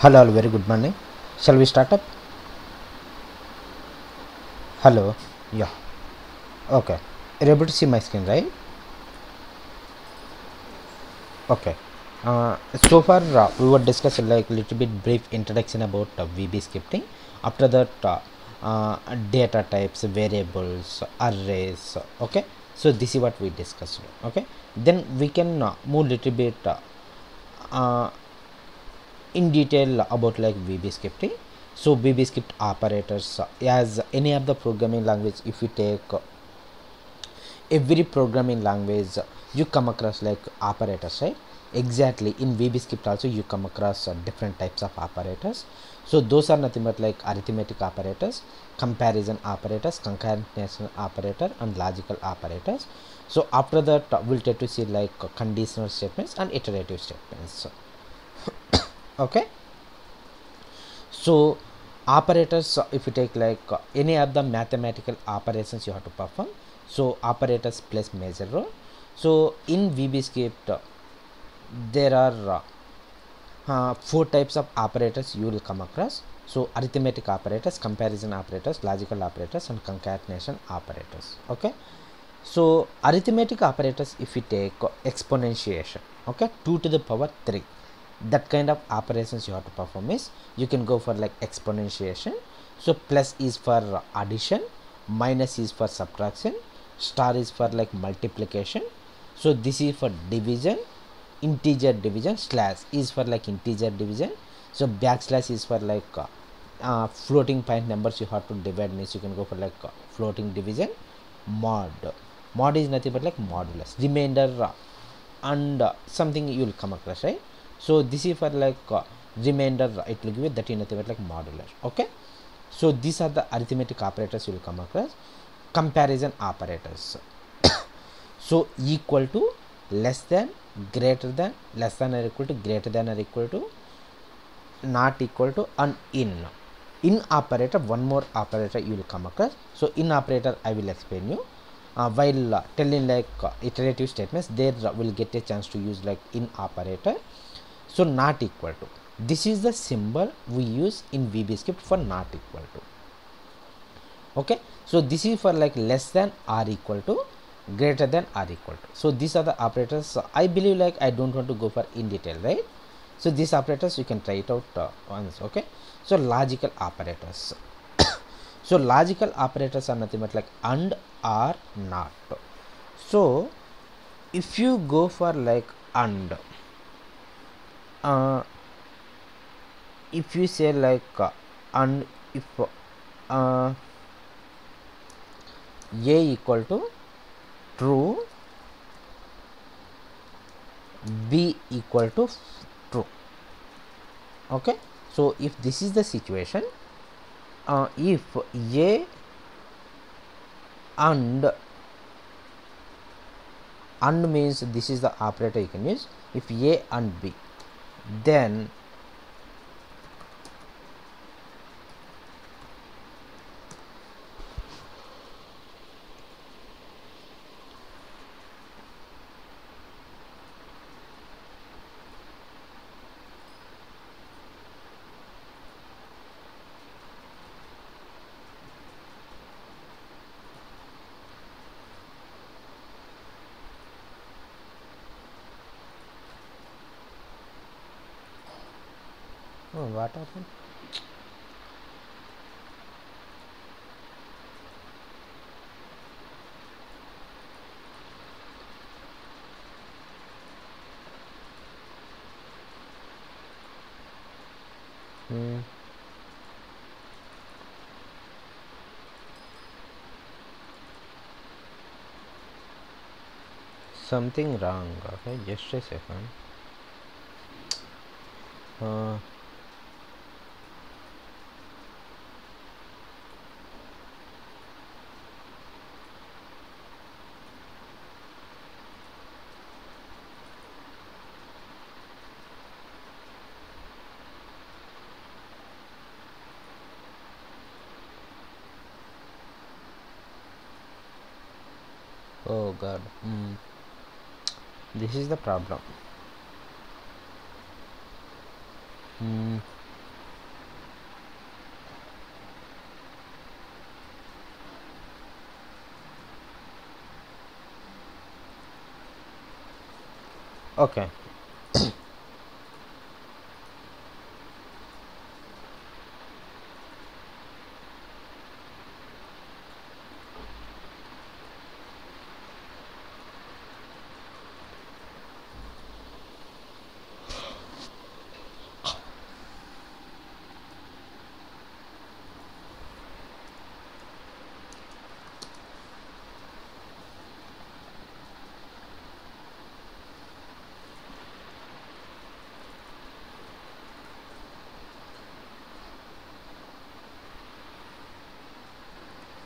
Hello, all, very good morning. Shall we start up? Hello. Yeah. Okay. You're able to see my screen, right? Okay. So far, we were discussing like little bit brief introduction about VB scripting. After that, data types, variables, arrays. Okay. So this is what we discussed. Okay. Then we can move little bit uh, in detail about like VB scripting. So VB script operators, as any of the programming language, if you take every programming language, you come across like operators, right? Exactly, in VB script also you come across different types of operators. So those are nothing but like arithmetic operators, comparison operators, concatenation operator, and logical operators. So after that, we'll try to see like conditional statements and iterative statements. Okay. So operators, if you take like any of the mathematical operations you have to perform, so operators plays major role. So in VB script, there are four types of operators you will come across. So arithmetic operators, comparison operators, logical operators, and concatenation operators. Okay. So arithmetic operators, if you take exponentiation, okay, 2 to the power 3, that kind of operations you have to perform is you can go for like exponentiation. So plus is for addition, minus is for subtraction, star is for like multiplication. So this is for division, integer division, slash is for like integer division. So backslash is for like floating point numbers you have to divide, means you can go for like floating division. Mod is nothing but like modulus, remainder, and something you will come across, right? So this is for like remainder, it will give you that is nothing but like modular. Okay. So these are the arithmetic operators you will come across. Comparison operators. So equal to, less than, greater than, less than or equal to, greater than or equal to, not equal to, and in operator, one more operator you will come across. So in operator I will explain you while telling like iterative statements, there will get a chance to use like in operator. So not equal to, this is the symbol we use in VB script for not equal to. Okay. So this is for like less than or equal to, greater than or equal to. So these are the operators. I believe like I don't want to go for in detail, right? So these operators you can try it out once. Okay. So logical operators. So logical operators are nothing but like and, or, not. So if you go for like and, if you say like and if a equal to true, b equal to true. Okay. So if this is the situation, if a and means this is the operator you can use. If a and b, then oh, what happened? Something wrong. Okay, just a second. Oh god. This is the problem. Okay.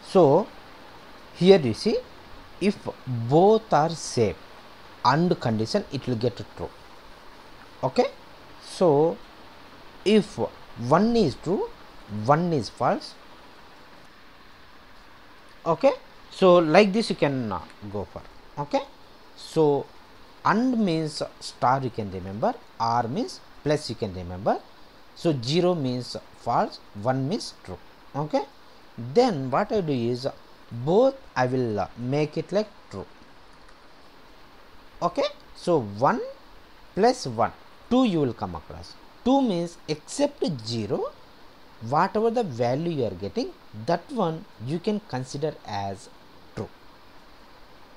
So here you see, if both are same and condition, it will get true. Okay. So if one is true, one is false. Okay. So like this you can go for. Okay. So and means star you can remember, r means plus you can remember. So 0 means false, 1 means true. Okay. Then what I do is both I will make it like true. Okay. So 1 plus 1, 2 you will come across. 2 means except 0, whatever the value you are getting, that one you can consider as true.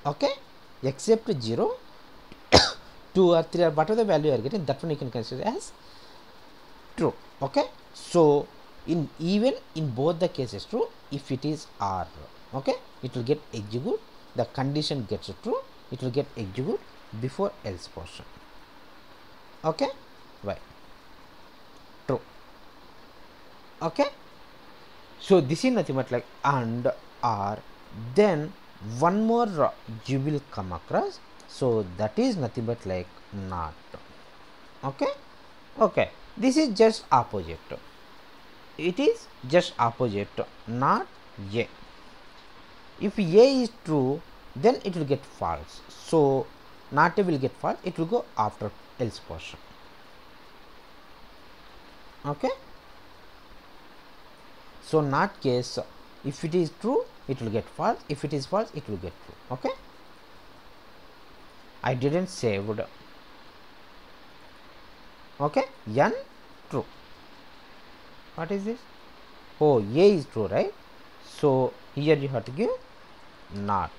Okay. Except 0, 2 or 3 or whatever the value you are getting, that one you can consider as true. Okay. So in even in both the cases true if it is r. Okay. It will get execute, the condition gets true, it will get execute before else portion. Okay. Why? True. Okay. So this is nothing but like and or. Then one more you will come across, so that is nothing but like not. Okay. Okay, this is just opposite, it is just opposite, not a. If a is true, then it will get false, so not a will get false, it will go after else portion. Okay. So not case, if it is true it will get false, if it is false it will get true. Okay. I didn't saved. Okay. N true. What is this? Oh, a is true, right? So here you have to give not.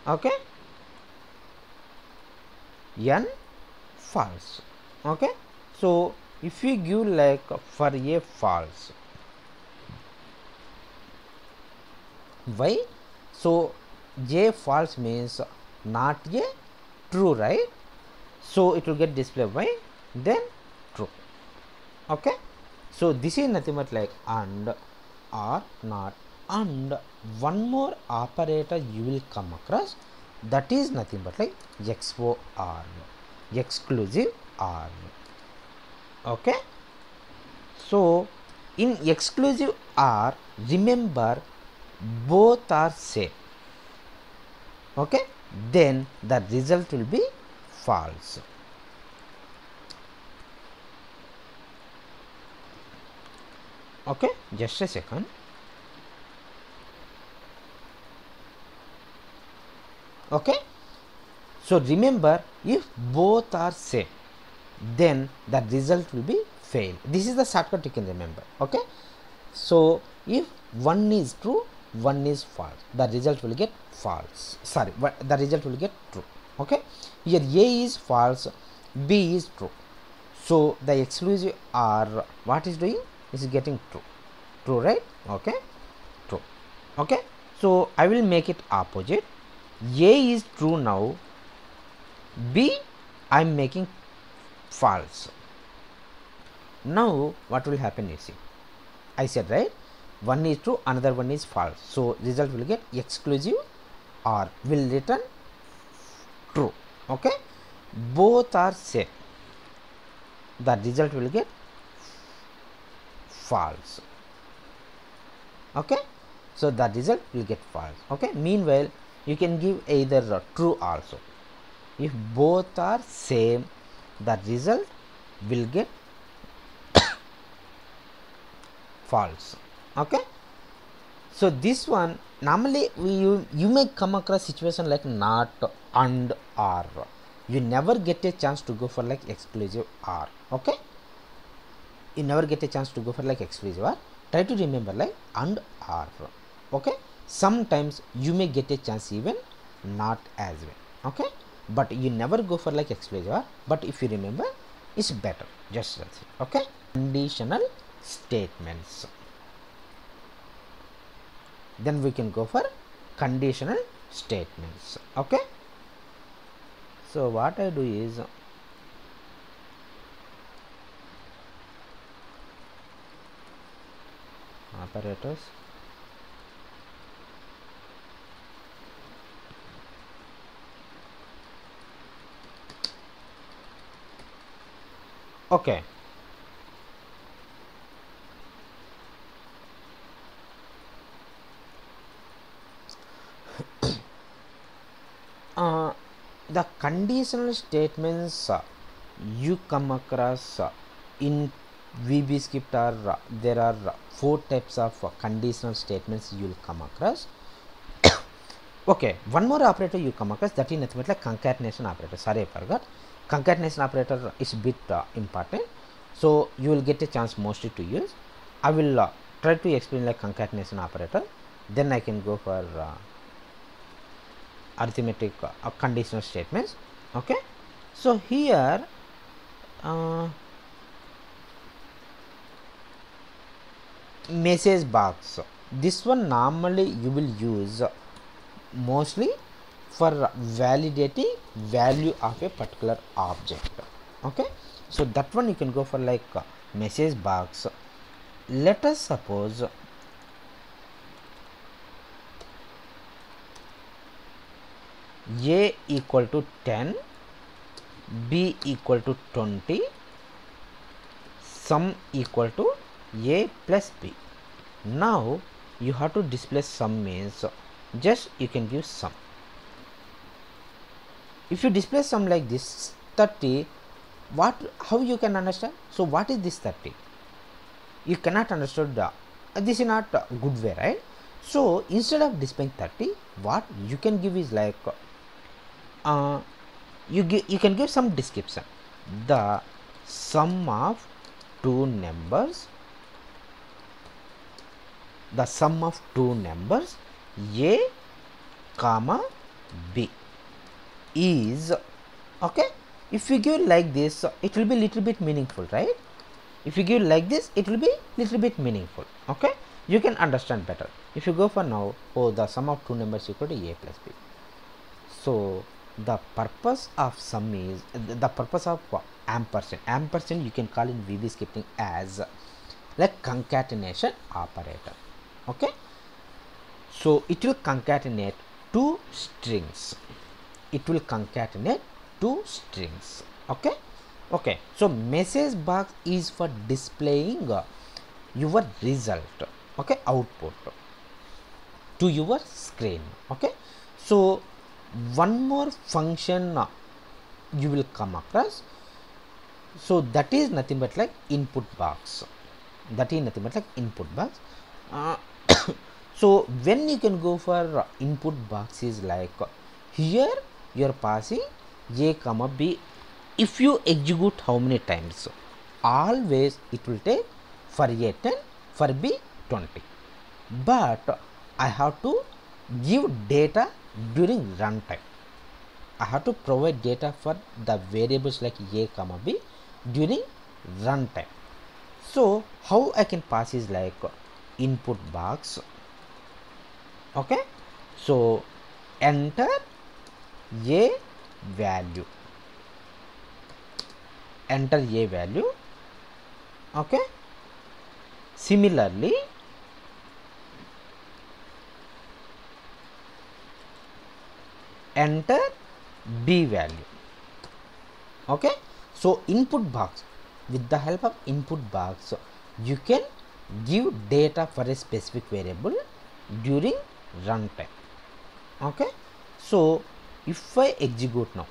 Okay. N false. Okay. So if you give like for a false, why? So j false means not a true, right? So it will get displayed by then true. Okay. So this is nothing but like and or not, and one more operator you will come across, that is nothing but like XOR, exclusive OR. Okay. So in exclusive OR, remember both are same. Okay. Then the result will be false. Okay, just a second. Okay. So remember, if both are same, then the result will be fail. This is the shortcut you can remember. Okay. So if one is true, one is false, the result will get false. Sorry, but the result will get true. Okay. Here A is false, B is true. So the exclusive OR what is doing? Is getting true. True, right? Okay. True. Okay. So I will make it opposite. A is true now, B I am making false. Now what will happen, you see, I said right, one is true, another one is false, so result will get exclusive OR will return true. Okay. Both are same, the result will get false. Okay. So the result will get false. Okay. Meanwhile you can give either true also. If both are same, the result will get false. Okay. So this one normally you may come across situation like not, and, or. You never get a chance to go for like exclusive or. Okay, you never get a chance to go for like exclusive or. Try to remember like and, or. Okay, sometimes you may get a chance even not as well. Okay, but you never go for like exclusive or. But if you remember, it's better. Just that's it. Okay, conditional statements. Then we can go for conditional statements. Okay, so what I do is operators, okay, the conditional statements you come across in VB script are there are 4 types of conditional statements you will come across. Okay, one more operator you come across, that is nothing but like concatenation operator. Sorry, I forgot. Concatenation operator is a bit important, so you will get a chance mostly to use. I will try to explain like concatenation operator, then I can go for arithmetic conditional statements. Okay, so here message box, this one normally you will use mostly for validating value of a particular object. Okay, so that one you can go for like message box. Let us suppose A equal to 10, B equal to 20, sum equal to A plus B. Now you have to display sum means just you can give sum. If you display sum like this 30, what, how you can understand? So what is this 30? You cannot understand. This is not a good way, right? So instead of displaying 30, what you can give is like you can give some description. The sum of two numbers, the sum of two numbers A comma B is, okay, if you give like this it will be little bit meaningful, right? If you give like this it will be little bit meaningful. Okay, you can understand better. If you go for now, oh, the sum of two numbers equal to A plus B. So the purpose of sum is the purpose of ampersand. Ampersand you can call in VB scripting as like concatenation operator. Okay, so it will concatenate two strings. It will concatenate two strings. Okay, okay. So message box is for displaying your result. Okay, output to your screen. Okay, so one more function you will come across, so that is nothing but like input box. That is nothing but like input box. So when you can go for input box is like here you are passing A comma B. If you execute how many times, always it will take for A 10, for B 20, but I have to give data during runtime. I have to provide data for the variables like A comma B during runtime. So how I can pass is like input box. Okay, so enter A value, enter A value. Okay, similarly enter B value. Okay, so input box, with the help of input box you can give data for a specific variable during runtime. Okay, so if I execute now,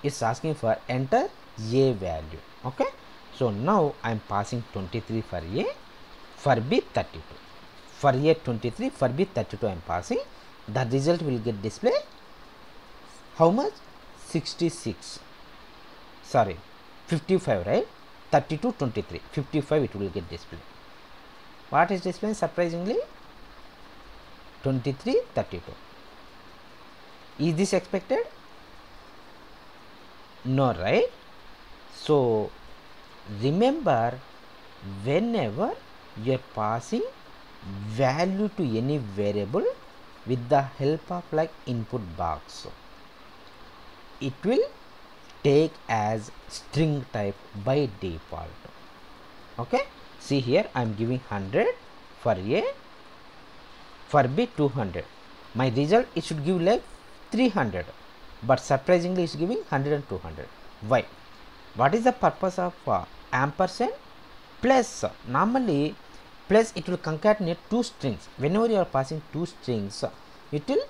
it's asking for enter A value. Okay, so now I am passing 23 for A, for B 32, for A 23, for B 32 I am passing. the result will get display how much? 66, sorry 55, right? 32 23 55 it will get display. What is displaying? Surprisingly 23 32. Is this expected? No, right? So remember, whenever you are passing value to any variable with the help of like input box, it will take as string type by default. Okay, see here I am giving 100 for A, for B 200. My result it should give like 300, but surprisingly it's giving 100 and 200. Why? What is the purpose of ampersand? Plus, normally plus it will concatenate two strings. Whenever you are passing two strings, it will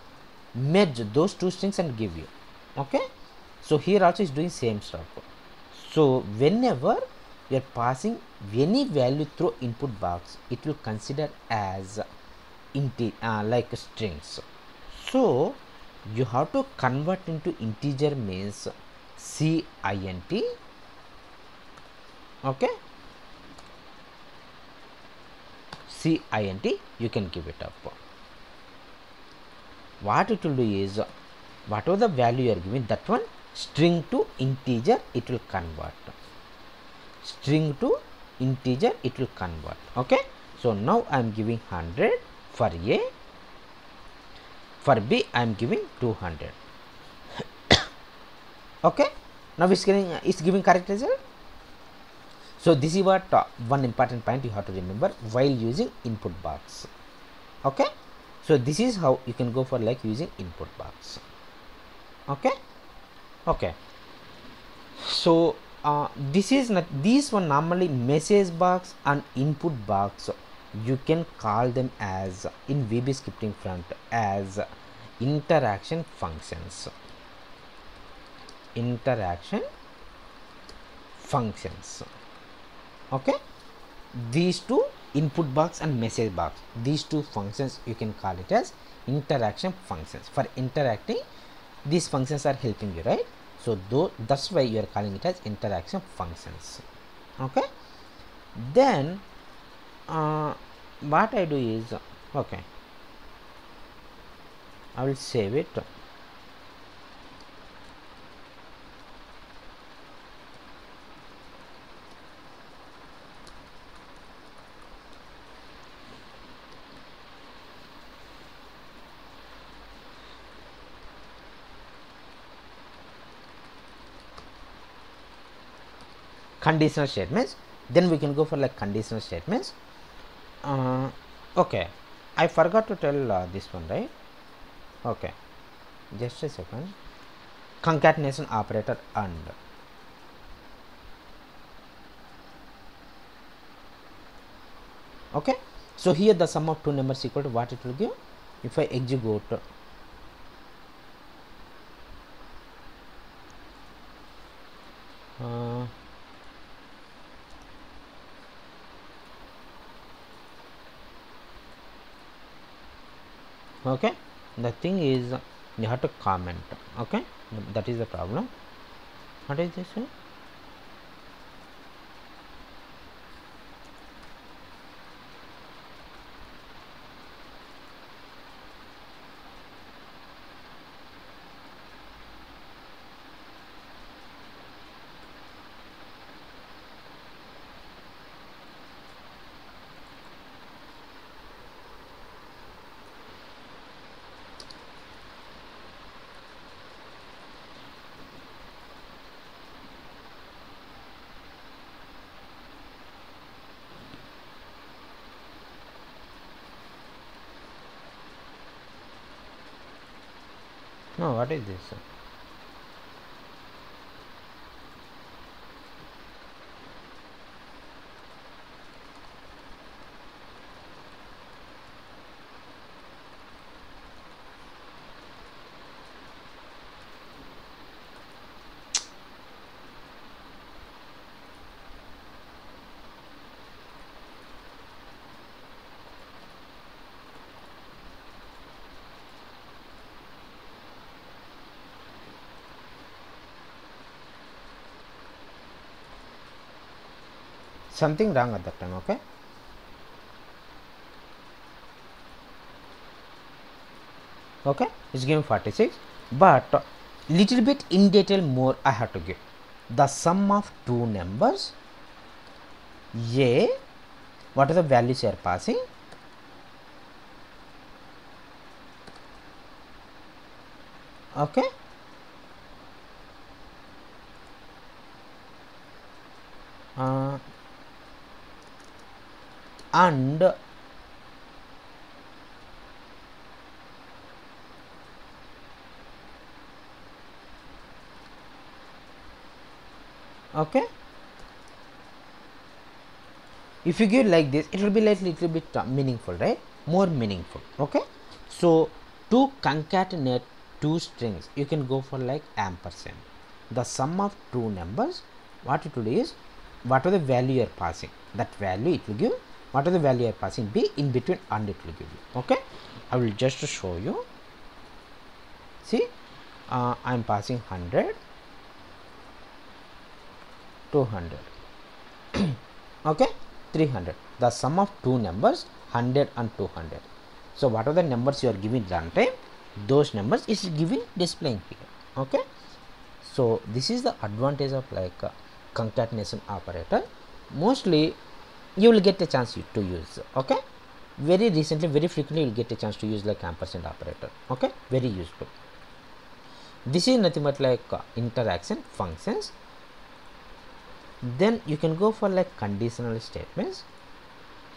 merge those two strings and give you. Okay, so here also is doing same stuff. So whenever you are passing any value through input box, it will consider as like strings. So you have to convert into integer means CINT. Okay, CINT you can give it up. What it will do is, whatever the value you are giving, that one string to integer it will convert. String to integer it will convert. Okay, so now I am giving 100 for A, for B I am giving 200. Okay, now it's giving correct result. So this is what one important point you have to remember while using input box. Okay, so this is how you can go for like using input box. Okay, okay, so this is not, these one normally message box and input box, you can call them as in VB scripting front as interaction functions. Interaction functions. Okay, these two, input box and message box, these two functions you can call it as interaction functions. For interacting, these functions are helping you, right? So that's why you are calling it as interaction functions. Okay, then what I do is, okay, I will save it. Conditional statements, then we can go for like conditional statements. Okay, I forgot to tell this one, right? Okay, just a second. Concatenation operator and. Okay, so here the sum of two numbers equal to what it will give. If I execute, okay, the thing is you have to comment. Okay, that is the problem. What is this one? No, what is this? something wrong at that time. Okay, okay, it's given 46, but little bit in detail more I have to give. The sum of two numbers a, what are the values you are passing, okay, and okay, if you give like this, it will be like little bit meaningful, right? More meaningful. Okay, so to concatenate two strings, you can go for like ampersand. The sum of two numbers, what it will do is, what are the value you are passing, that value it will give. What are the value you are passing, b in between, and it will give you. Okay, I will just show you. See, I am passing 100, 200, okay, 300. The sum of two numbers 100 and 200. So what are the numbers you are giving runtime, those numbers is given displaying here. Okay, so this is the advantage of like concatenation operator. Mostly you will get a chance to use. Okay, very recently, very frequently you will get a chance to use like ampersand operator. Okay, very useful. This is nothing but like interaction functions. Then you can go for like conditional statements.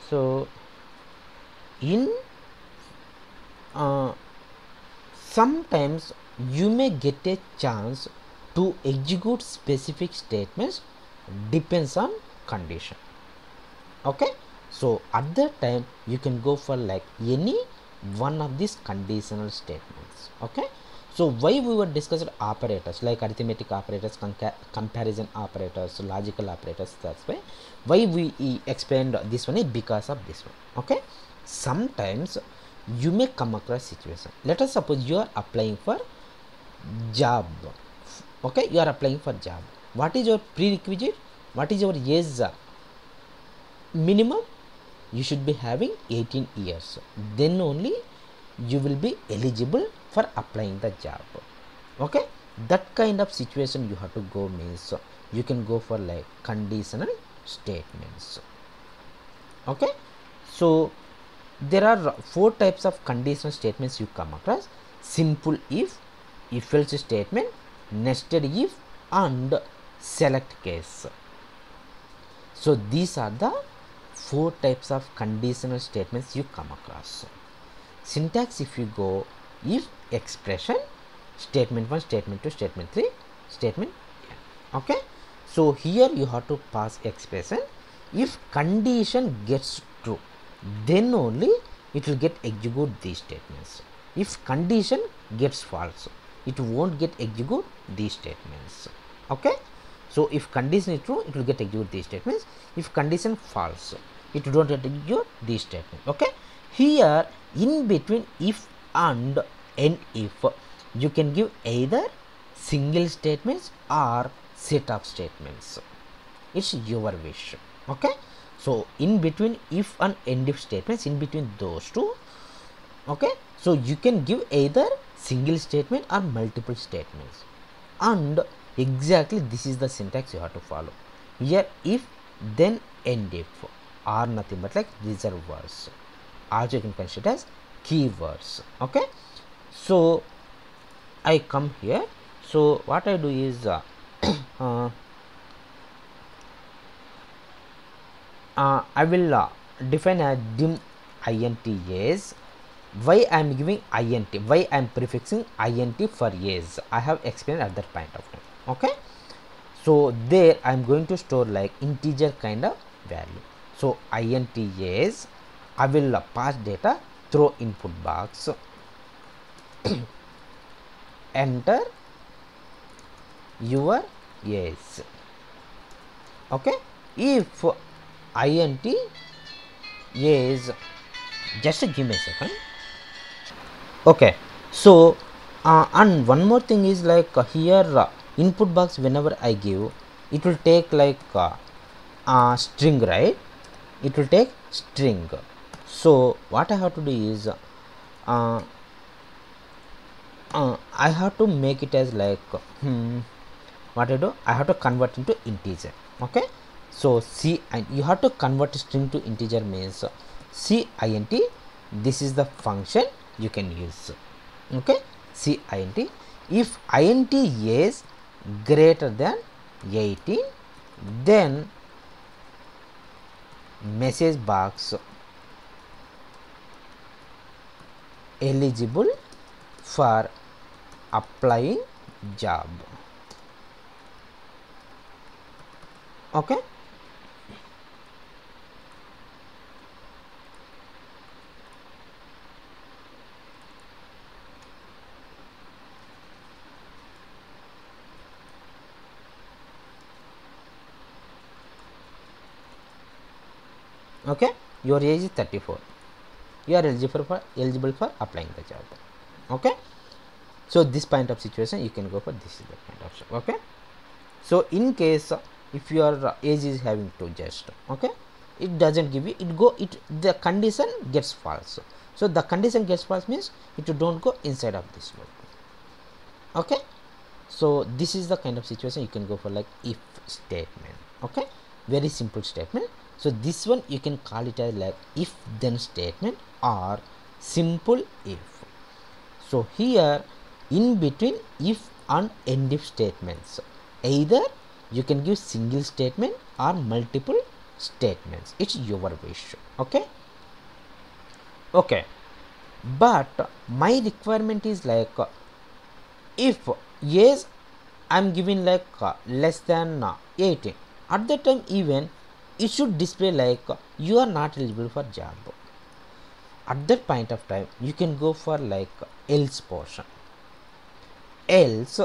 So in sometimes you may get a chance to execute specific statements, depends on condition. Okay, so at that time you can go for like any one of these conditional statements. Okay, so why we were discussing operators like arithmetic operators, comparison operators, logical operators, that's why we explained this one is because of this one. Okay, sometimes you may come across situation. Let us suppose you are applying for job. Okay, you are applying for job. What is your prerequisite? What is your age minimum? You should be having 18 years. Then only you will be eligible for applying the job. Okay, that kind of situation you have to go, means you can go for like conditional statements. Okay, so there are four types of conditional statements you come across: simple if else statement, nested if, and select case. So these are the four types of conditional statements you come across. Syntax, if you go, if expression, statement 1, statement 2, statement 3, statement n. Okay, so here you have to pass expression. If condition gets true, then only it will get execute these statements. If condition gets false, it won't get execute these statements. Okay, so if condition is true, it will get execute these statements. If condition false, it don't get execute these statements. Okay, here in between if and if, you can give either single statements or set of statements. It's your wish. Okay, so in between if and if statements, in between those two, okay, so you can give either single statement or multiple statements, and exactly this is the syntax you have to follow. Here if, then if are nothing but like reserved words. Also you can consider as keywords. Okay, so I come here. So what I do is I will define a dim int as. Why I am giving int, why I am prefixing int for as, I have explained at that point of time. Okay, so there I am going to store like integer kind of value. So int as, I will pass data through input box, enter your as. Okay, if int is, just give me a second. Okay, so and one more thing is like here input box, whenever I give, it will take like string, right? It will take string. So what I have to do is I have to make it as like what I do, I have to convert into integer. Okay, so C, and you have to convert string to integer means cint. This is the function you can use. Okay, cint. If int is greater than 18, then message box eligible for applying job. Okay, okay, your age is 34, you are eligible for applying the job. Okay, so this kind of situation you can go for this is the kind of job. Okay, so in case if your age is having to just, okay, it doesn't give you, the condition gets false. So the condition gets false means it don't go inside of this loop. Okay, so this is the kind of situation you can go for, like if statement. Okay, very simple statement. So this one you can call it as like if then statement or simple if. So here in between if and end if statements, either you can give single statement or multiple statements, it's your wish. Okay, okay, but my requirement is like if yes I'm giving like less than 18, at that time even it should display like you are not eligible for job. At that point of time you can go for like else portion, else.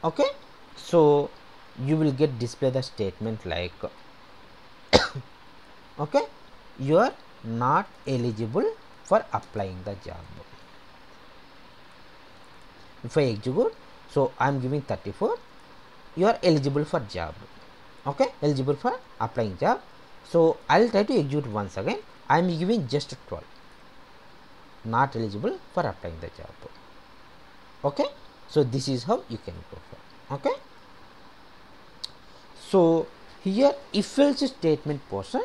Okay, so you will get display the statement like okay, you are not eligible for applying the job. If I execute, so I am giving 34, you are eligible for job. Okay, eligible for applying job. So I will try to execute once again. I am giving just 12, not eligible for applying the job. Okay, so this is how you can go for. Okay, so here if else statement portion,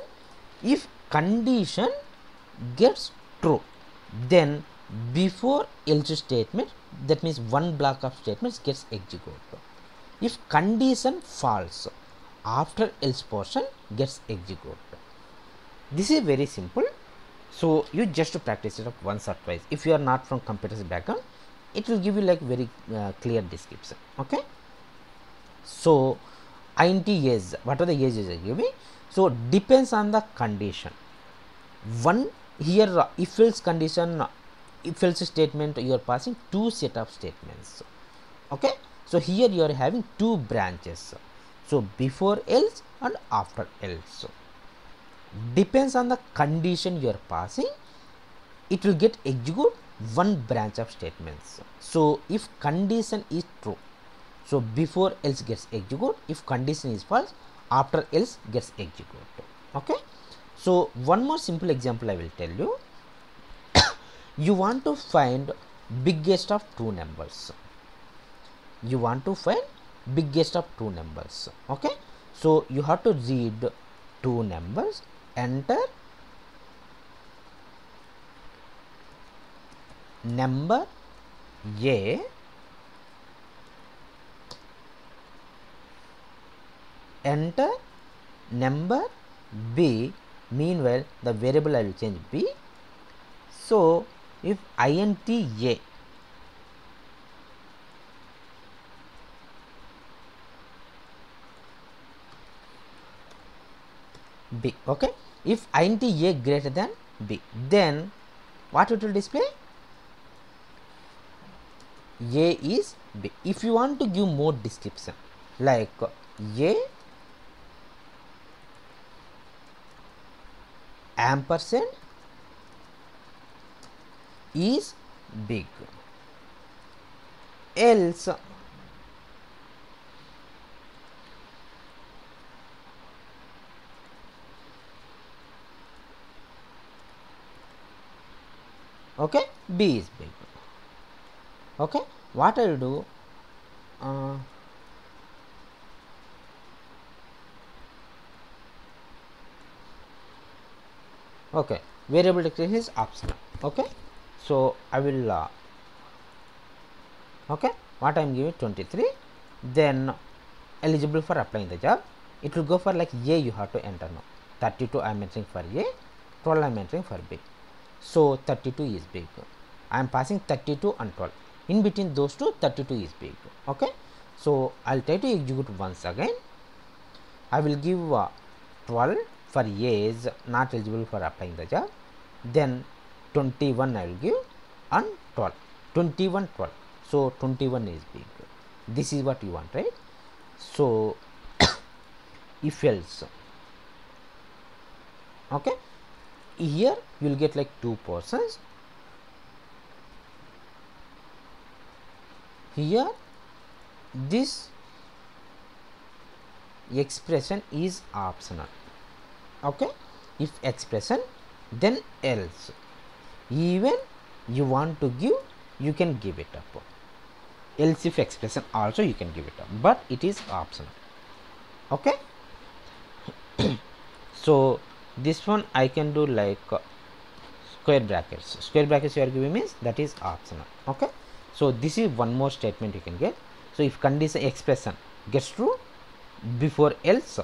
if condition gets true, then before else statement, that means one block of statements gets executed. If condition false, after else portion gets executed. This is very simple. So you just practice it up once or twice. If you are not from computers background, it will give you like very clear description. Okay, so int is what are the ages are giving, so depends on the condition. One here if else condition, if else statement, you are passing two set of statements. Okay, so here you are having two branches, so before else and after else. Depends on the condition you are passing, it will get execute one branch of statements. So if condition is true, so before else gets execute, if condition is false, after else gets execute. Okay, so one more simple example I will tell you. You want to find biggest of two numbers. You want to find biggest of two numbers. Okay, so you have to read two numbers, enter number A enter number B. Meanwhile the variable I will change B. So if int A B, okay, if int A greater than B, then what it will display? A is B. If you want to give more description like A ampersand is big, else Okay, B is big. Okay, what I will do, okay, variable declaration is optional. Okay, so I will okay, what I am giving 23, then eligible for applying the job, it will go for like A, you have to enter now. 32 I am entering for A, 12 I am entering for B. So 32 is big. I am passing 32 and 12. In between those two, 32 is big. Okay, so I'll try to execute once again. I will give 12 for A is not eligible for applying the job. Then 21 I will give and 12. 21, 12. So 21 is big. This is what you want, right? So if else, okay, here you will get like 2 persons. Here this expression is optional. Okay, if expression, then else. Even you want to give, you can give it up. Else if expression also you can give it up, but it is optional. Okay, so this one I can do like square brackets. Square brackets you are giving means that is optional. Okay, so this is one more statement you can get. So if condition expression gets true, before else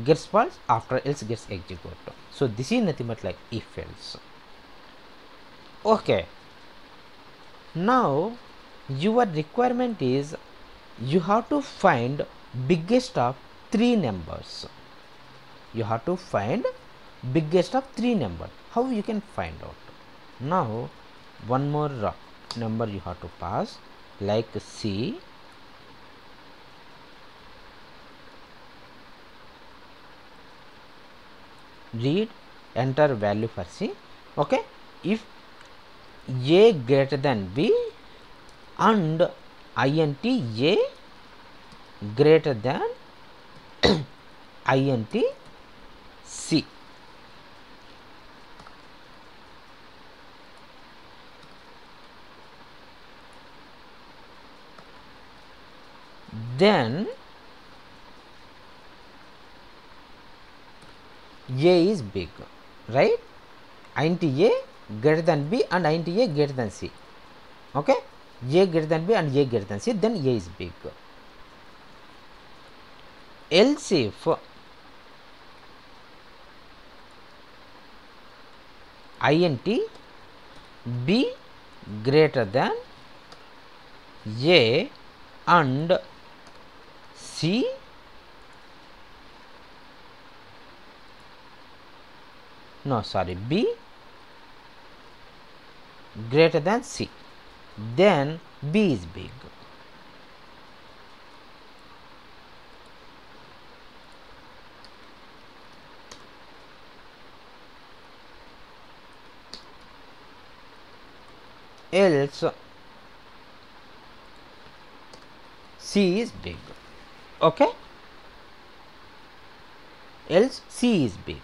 gets false, after else gets executed. So this is nothing but like if else. Okay, now your requirement is you have to find biggest of 3 numbers. You have to find biggest of 3 numbers. How you can find out? Now one more number you have to pass, like C, read, enter value for C. Okay, if A greater than B and int A greater than int C. Then A is big, right? Int A greater than B and int A greater than C. Okay, A greater than B and A greater than C, then A is big. Else if int B greater than A and C, no sorry, B greater than C, then B is big. Else C is big. Okay, else C is big.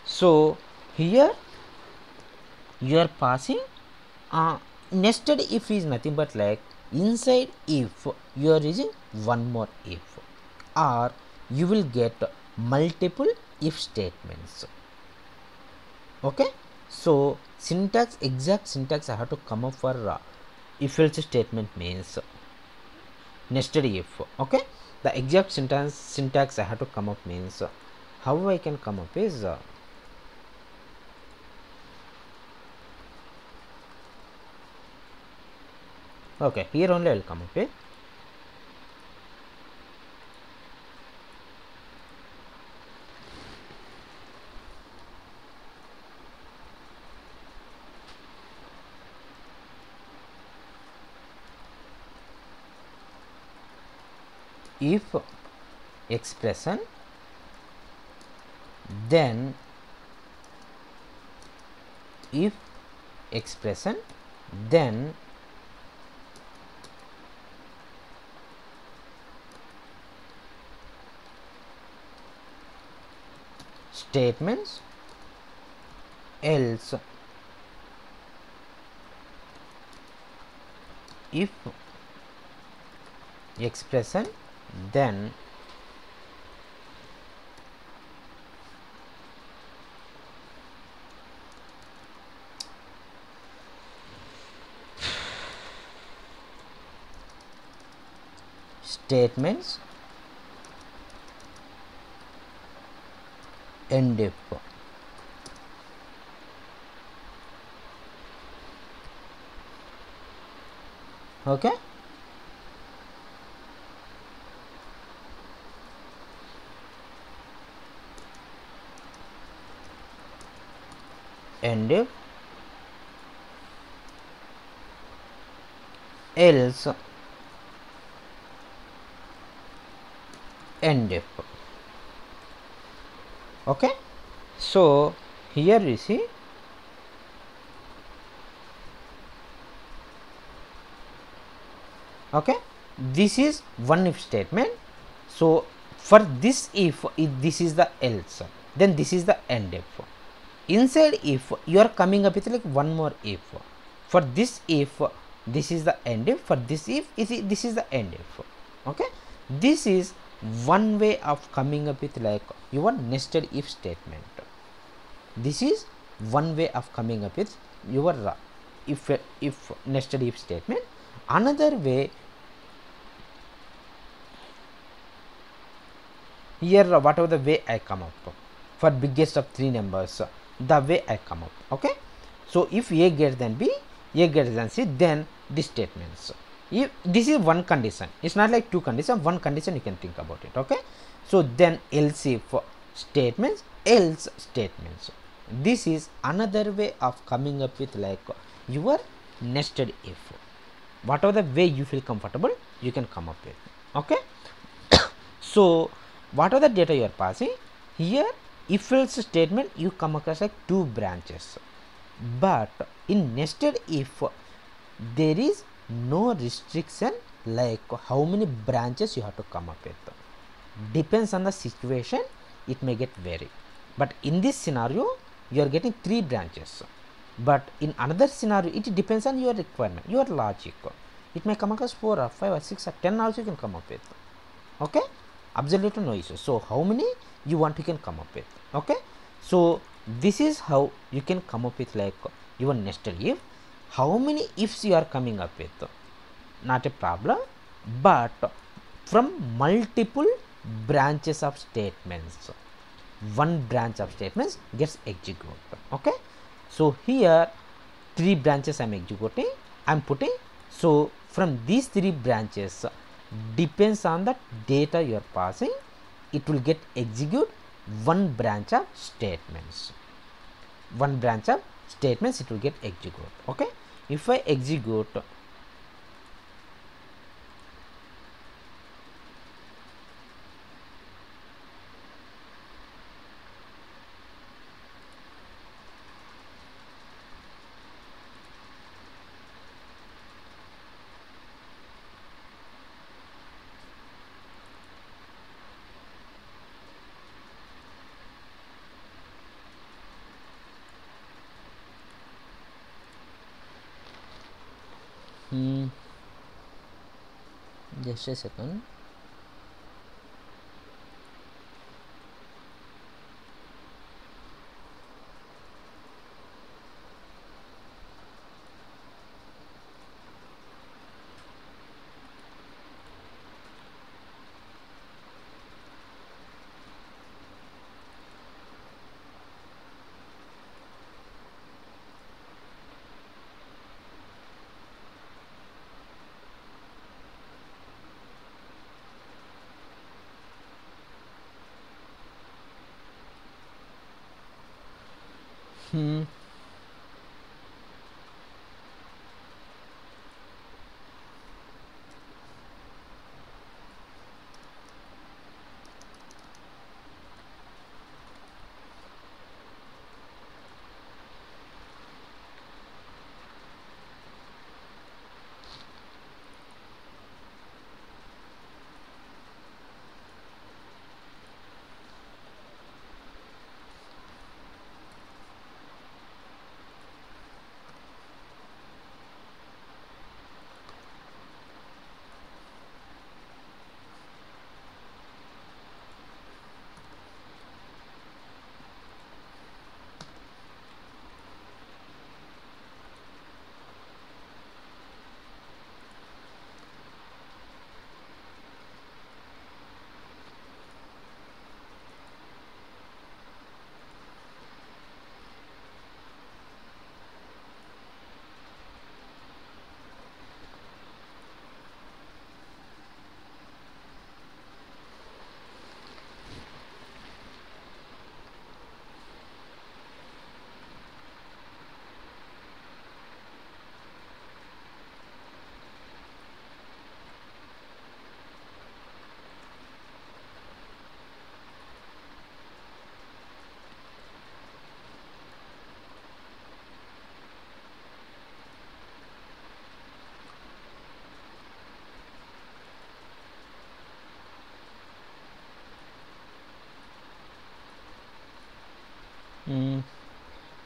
So here you are passing nested if is nothing but like inside if you are using one more if, or you will get multiple if statements. Okay, so syntax, exact syntax I have to come up for if else statement means nested if. Okay, the exact syntax I have to come up means how I can come up is okay, here only I will come up with if expression, then if expression, then statements else if expression, then statements end if. Okay, end if else end if. Okay, so here you see okay, this is one if statement. So for this if this is the else, then this is the end if. Inside if you are coming up with like one more if. For this if this is the end if, for this if this is the end if. Okay, this is one way of coming up with like your nested if statement. This is one way of coming up with your if nested if statement. Another way, here whatever the way I come up for biggest of three numbers, the way I come up. Okay, so if a greater than b, a greater than c, then these statements. If this is one condition, it's not like two conditions, one condition you can think about it. Okay, so then else if statements, else statements. This is another way of coming up with like your nested if. Whatever the way you feel comfortable, you can come up with. Okay, so what are the data you are passing here? If else statement you come across like two branches, but in nested if there is no restriction like how many branches you have to come up with. Depends on the situation, it may get vary, but in this scenario you are getting 3 branches, but in another scenario it depends on your requirement, your logic. It may come across 4 or 5 or 6 or 10 also you can come up with. Okay, absolutely no issue. So how many you want you can come up with. Okay, so this is how you can come up with like your nested if. How many ifs you are coming up with, not a problem, but from multiple branches of statements, one branch of statements gets executed. Okay, so here 3 branches I am executing, I am putting. So from these 3 branches, depends on the data you are passing, it will get execute one branch of statements. One branch of statements it will get execute. Okay, if I execute just a second.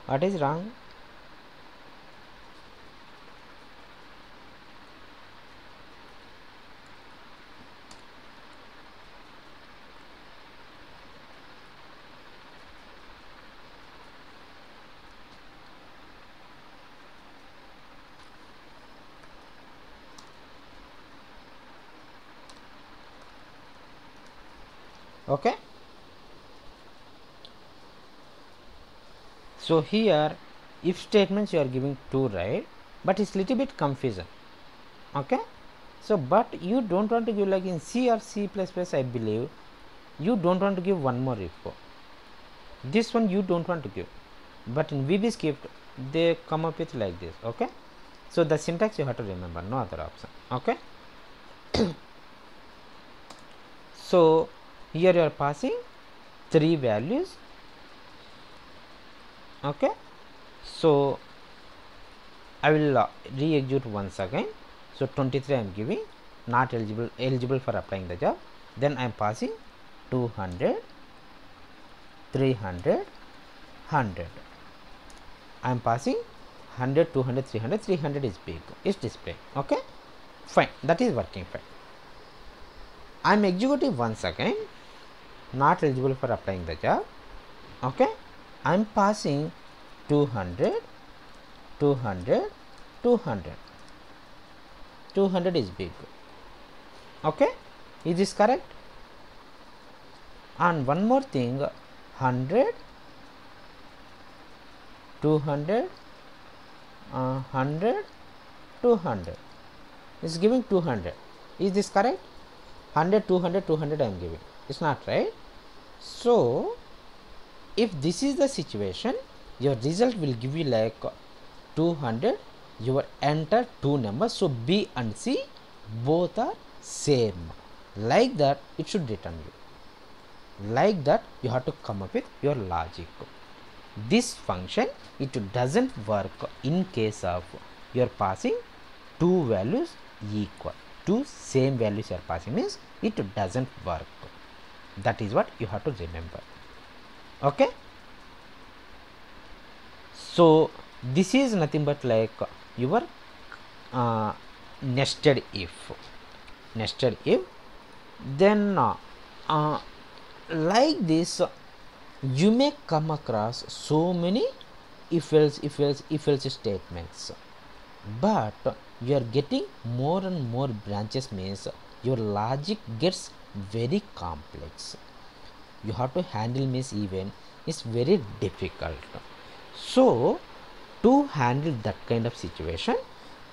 What is wrong? Okay, so here if statements you are giving 2, right, but it's little bit confusion. Okay, so but you don't want to give, like in C or C++, I believe you don't want to give one more if. This one you don't want to give, but in VB script they come up with like this. Okay, so the syntax you have to remember, no other option. Okay, so here you are passing 3 values. Okay, so I will re-execute once again. So 23 I am giving, not eligible for applying the job. Then I am passing 200, 300, 100. I am passing 100, 200, 300. 300 is big, is displayed. Okay, fine, that is working fine. I am executing once again, not eligible for applying the job. Okay, I am passing 200, 200, 200. 200 is big. Okay, is this correct? And one more thing, 100, 200, 100, 200 is giving 200. Is this correct? 100, 200, 200 I am giving. It's not right. So if this is the situation, your result will give you like 200. You will enter 2 numbers. So B and C both are same. Like that it should return you. Like that you have to come up with your logic. This function, it doesn't work in case of you are passing 2 values equal. 2 same values you are passing means it doesn't work. That is what you have to remember. Okay, so this is nothing but like your nested if. Then like this you may come across so many if else statements, but you are getting more and more branches means your logic gets very complex. You have to handle means even is very difficult. So to handle that kind of situation,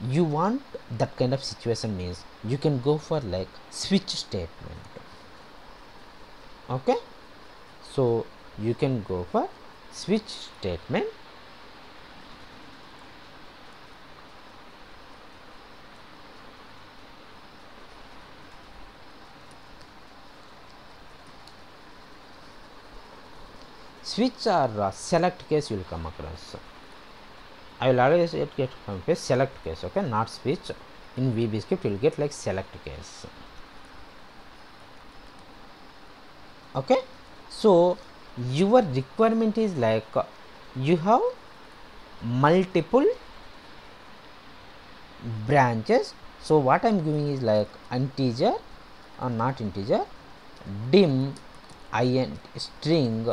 you want that kind of situation means you can go for like switch statement. Okay, so you can go for switch statement. Switch or select case you will come across. I will always get confused select case. Okay, not switch. In VB script you will get like select case. Okay, so your requirement is like you have multiple branches. So what I am giving is like integer or not integer, dim int string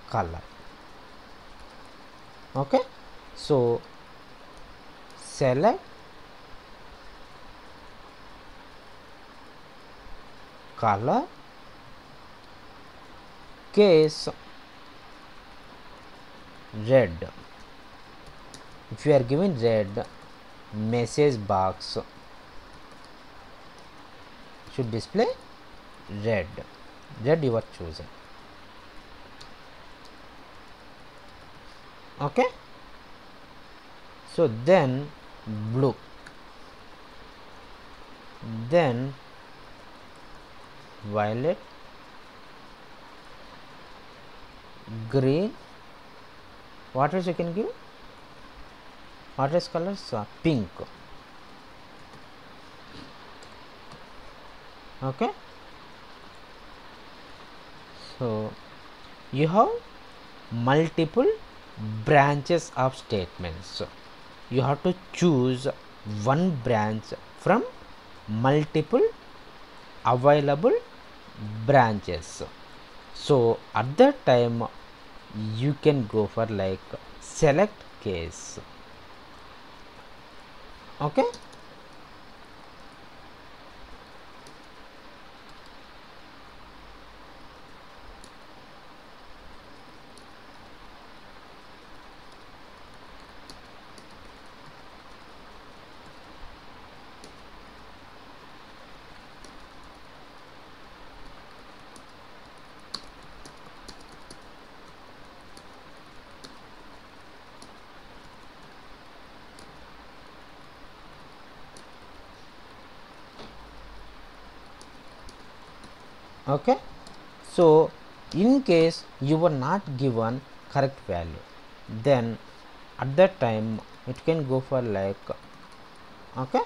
color. Okay, so select color case red. If you are given red, message box should display red. You are chosen. Okay, so then blue, then violet, green. What else you can give? What else colors? Pink. Okay, so you have multiple branches of statements. You have to choose one branch from multiple available branches. So at that time you can go for like select case. Okay. Okay, so in case you were not given correct value, then at that time it can go for like, okay.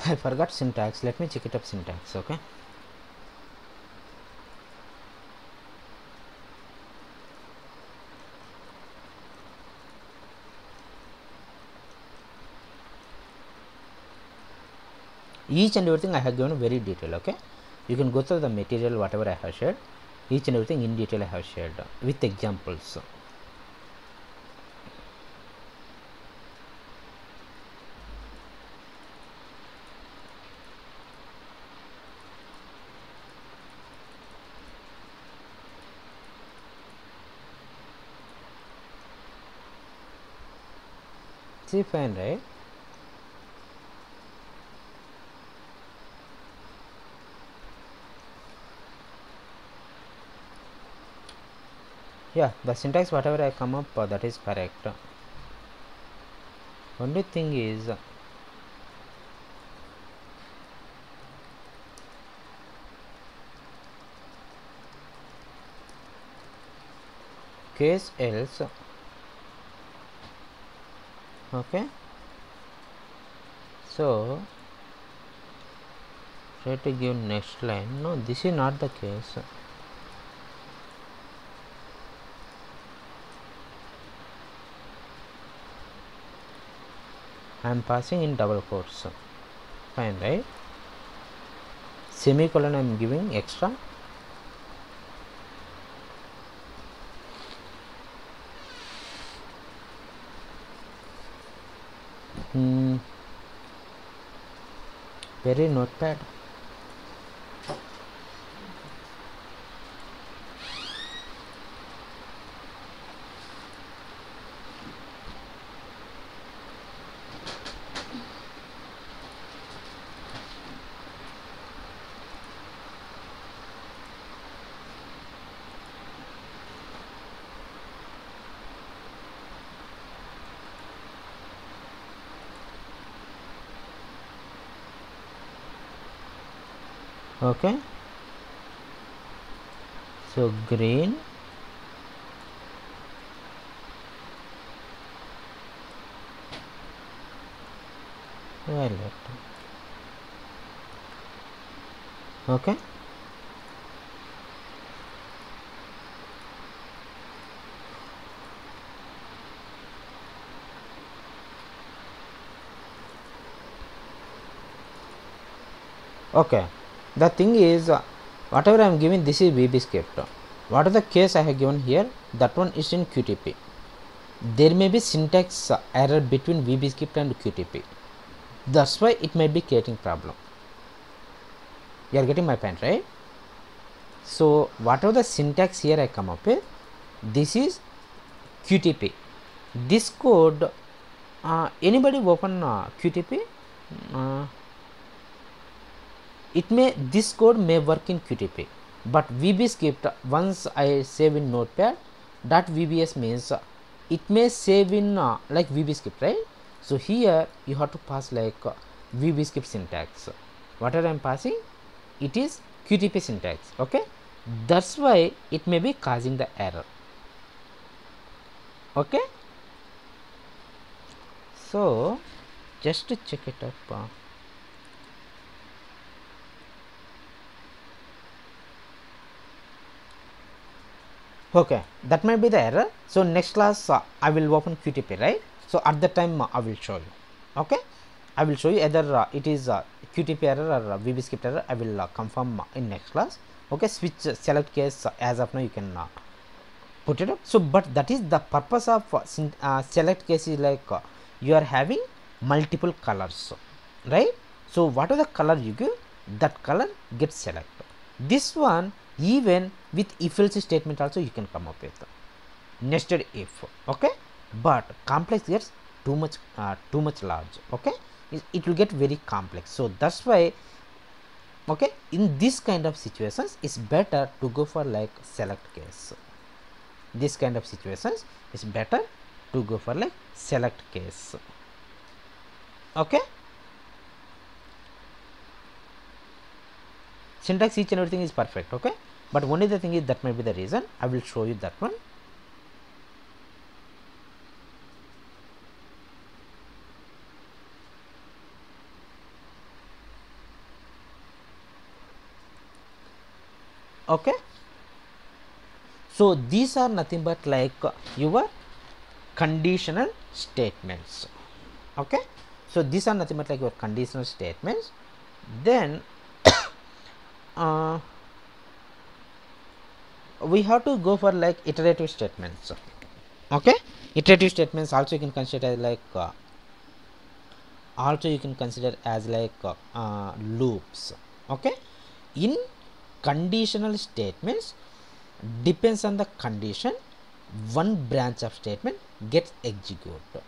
I forgot syntax. Let me check it up syntax. Okay. Each and everything I have given very detail. Okay, you can go through the material whatever I have shared. Each and everything in detail I have shared with examples. See, fine, right? Yeah, the syntax whatever I come up that is correct. Only thing is case else. Okay, so try to give next line. No, this is not the case. I am passing in double quotes. Fine, right? Semicolon I am giving extra. Very notepad. Okay, so green, violet. Okay, okay, the thing is, whatever I am giving, this is VB script. What are the case I have given here? That one is in QTP. There may be syntax error between VB script and QTP. That's why it might be creating problem. You are getting my point, right? So whatever the syntax here I come up with, this is QTP. This code, anybody open QTP? This code may work in QTP, but VB script, once I save in notepad, that VBS means it may save in like VB script, right? So here you have to pass like VB script syntax. Whatever I am passing, it is QTP syntax. Okay, that's why it may be causing the error. Okay, so just to check it up. Okay, that might be the error. So next class I will open QTP, right? So at that time I will show you. Okay, I will show you either it is QTP error or VB script error. I will confirm in next class. Okay, switch select case as of now you can put it up. So but that is the purpose of select case is like you are having multiple colors, right? So whatever the color you give, that color gets selected. This one even with if else statement also you can come up with nested if. Okay, but complex gets too much large. Okay, it will get very complex. So that's why, okay, in this kind of situations it's better to go for like select case. This kind of situations is better to go for like select case. Okay, syntax each and everything is perfect. Okay, but only the thing is that might be the reason. I will show you that one. Okay, so these are nothing but like your conditional statements. Okay, so these are nothing but like your conditional statements. Then we have to go for like iterative statements. Okay, iterative statements also you can consider as like loops. Okay, in conditional statements, depends on the condition, one branch of statement gets executed.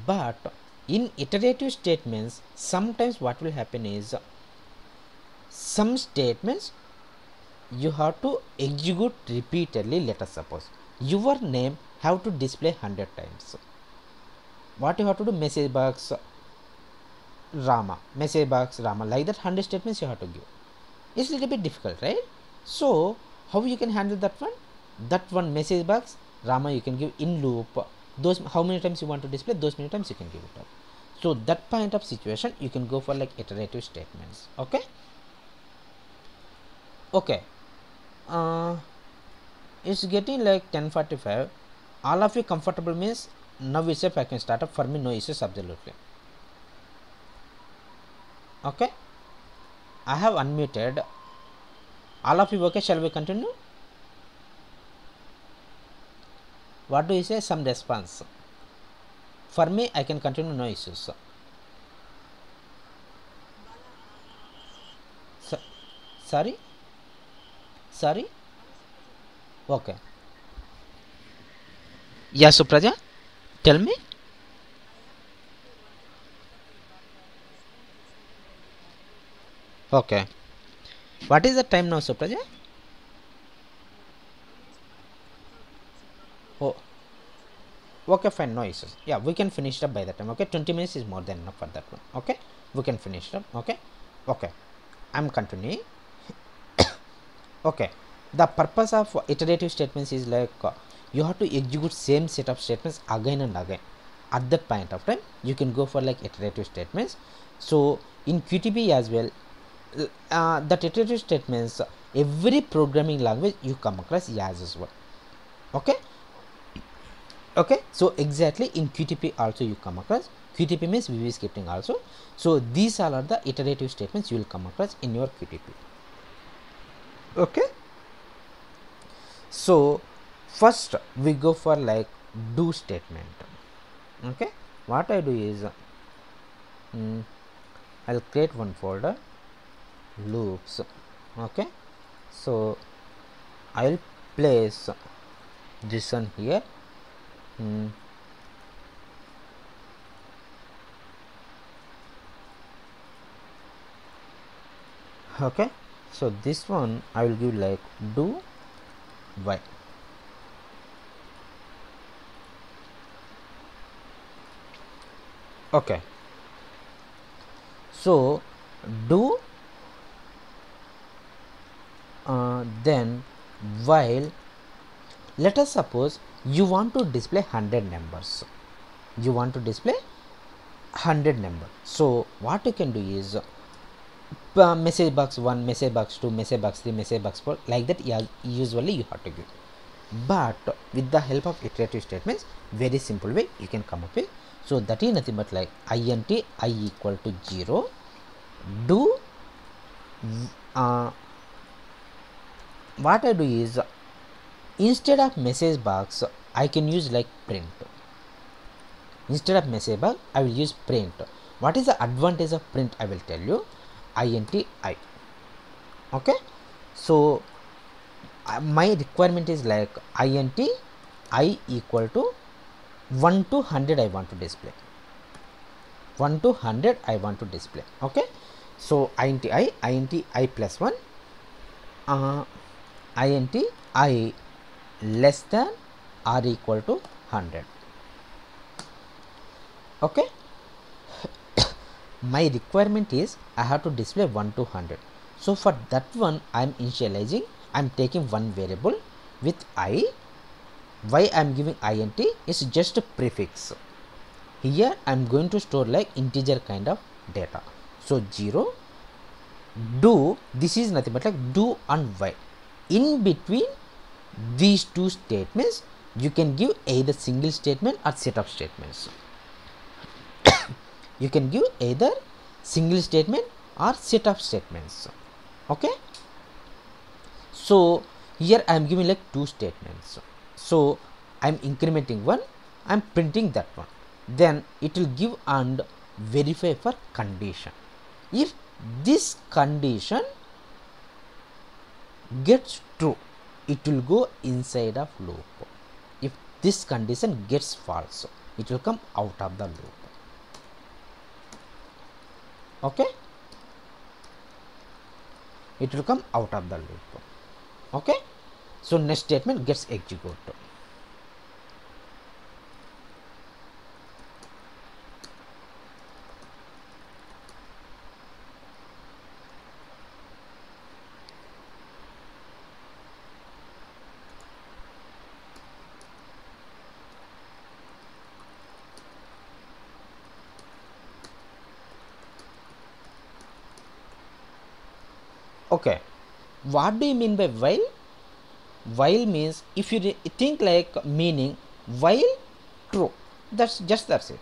But in iterative statements, sometimes what will happen is some statements you have to execute repeatedly. Let us suppose your name have to display 100 times. What you have to do? Message box Rama, message box Rama, like that 100 statements you have to give. It's a little bit difficult, right? So how you can handle that one? That one message box Rama you can give in loop. Those how many times you want to display, those many times you can give it up. So that kind of situation you can go for like iterative statements. Okay, okay, it's getting like 10:45. All of you comfortable means now itself I can start up. For me no issues absolutely. Okay, I have unmuted all of you. Okay, shall we continue? What do you say? Some response. For me I can continue, no issues. Sorry, okay, yeah, Supraja, tell me. Okay, what is the time now, Supraja? Oh, okay, fine, no issues. Yeah, we can finish it up by that time. Okay, 20 minutes is more than enough for that one. Okay, we can finish it up. Okay, okay, I'm continuing. Okay, the purpose of iterative statements is like you have to execute same set of statements again and again. At that point of time you can go for like iterative statements. So in QTP as well, that iterative statements, every programming language you come across as well. Okay, okay, so exactly in QTP also you come across. QTP means VB scripting also. So these all are the iterative statements you will come across in your QTP. Okay, so first we go for like do statement. Okay, what I do is I'll create one folder, loops. Okay, so I'll place this one here. Okay, so this one I will give like do while. Okay, so do then while, let us suppose you want to display 100 numbers. You want to display 100 numbers. So what you can do is message box 1, message box 2, message box 3, message box 4, like that. Yeah, usually you have to give. But with the help of iterative statements, very simple way you can come up with. So that is nothing but like int I equal to 0, do what I do is instead of message box I can use like print. Instead of message box I will use print. What is the advantage of print? I will tell you. Int I. Okay, so my requirement is like int I equal to 1 to 100 I want to display. 1 to 100 I want to display. Okay, so int I plus 1, int I less than or equal to 100. Okay, my requirement is I have to display 1 to 100. So for that one I am initializing, I am taking one variable with I. Why I am giving int is just a prefix. Here I am going to store like integer kind of data. So 0, do, this is nothing but like do and while. In between these two statements you can give either single statement or set of statements. You can give either single statement or set of statements. Okay, so here I am giving like two statements. So I am incrementing one, I am printing that one, then it will give and verify for condition. If this condition gets true, it will go inside of loop. If this condition gets false, it will come out of the loop. Okay, it will come out of the loop. Okay, so next statement gets executed. Okay, what do you mean by while? While means, if you think like meaning while true, that's it.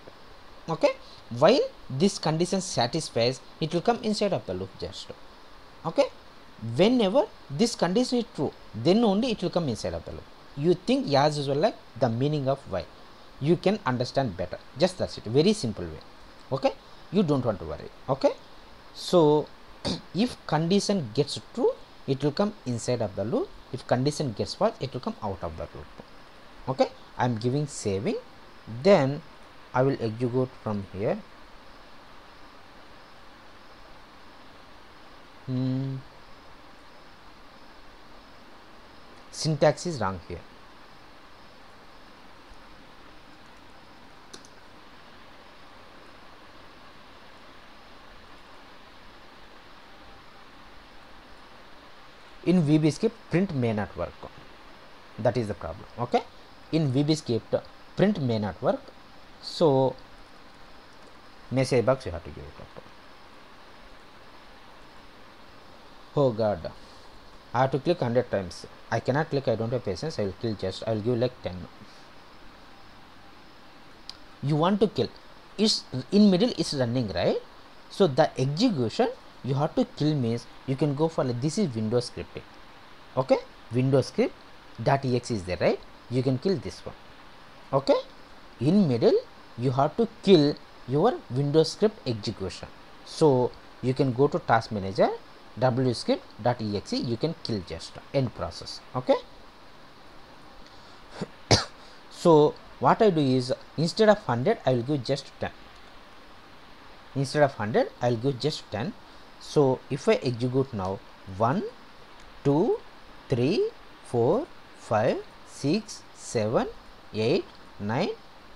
Okay, while this condition satisfies, it will come inside of the loop just. Okay, whenever this condition is true, then only it will come inside of the loop. You think as usual like the meaning of while, you can understand better. Just that's it, very simple way. Okay, you don't want to worry. Okay, so if condition gets true, it will come inside of the loop. If condition gets false, it will come out of the loop. Okay, I am giving saving, then I will execute from here. Syntax is wrong here. in VB script print may not work. That is the problem. Okay, in VB script print may not work, so message box you have to give it up. Oh god, I have to click 100 times. I cannot click, I don't have patience. I will kill just, I will give like 10. You want to kill, is in middle is running, right? So the execution you have to kill means you can go for like, this is Windows scripting. Okay, Windows script .exe is there, right? You can kill this one. Okay, in middle you have to kill your Windows script execution. So you can go to task manager wscript.exe, you can kill just end process. Okay, so what I do is instead of 100 I will give just 10. Instead of 100 I will give just 10. So if I execute now 1 2 3 4 5 6 7 8 9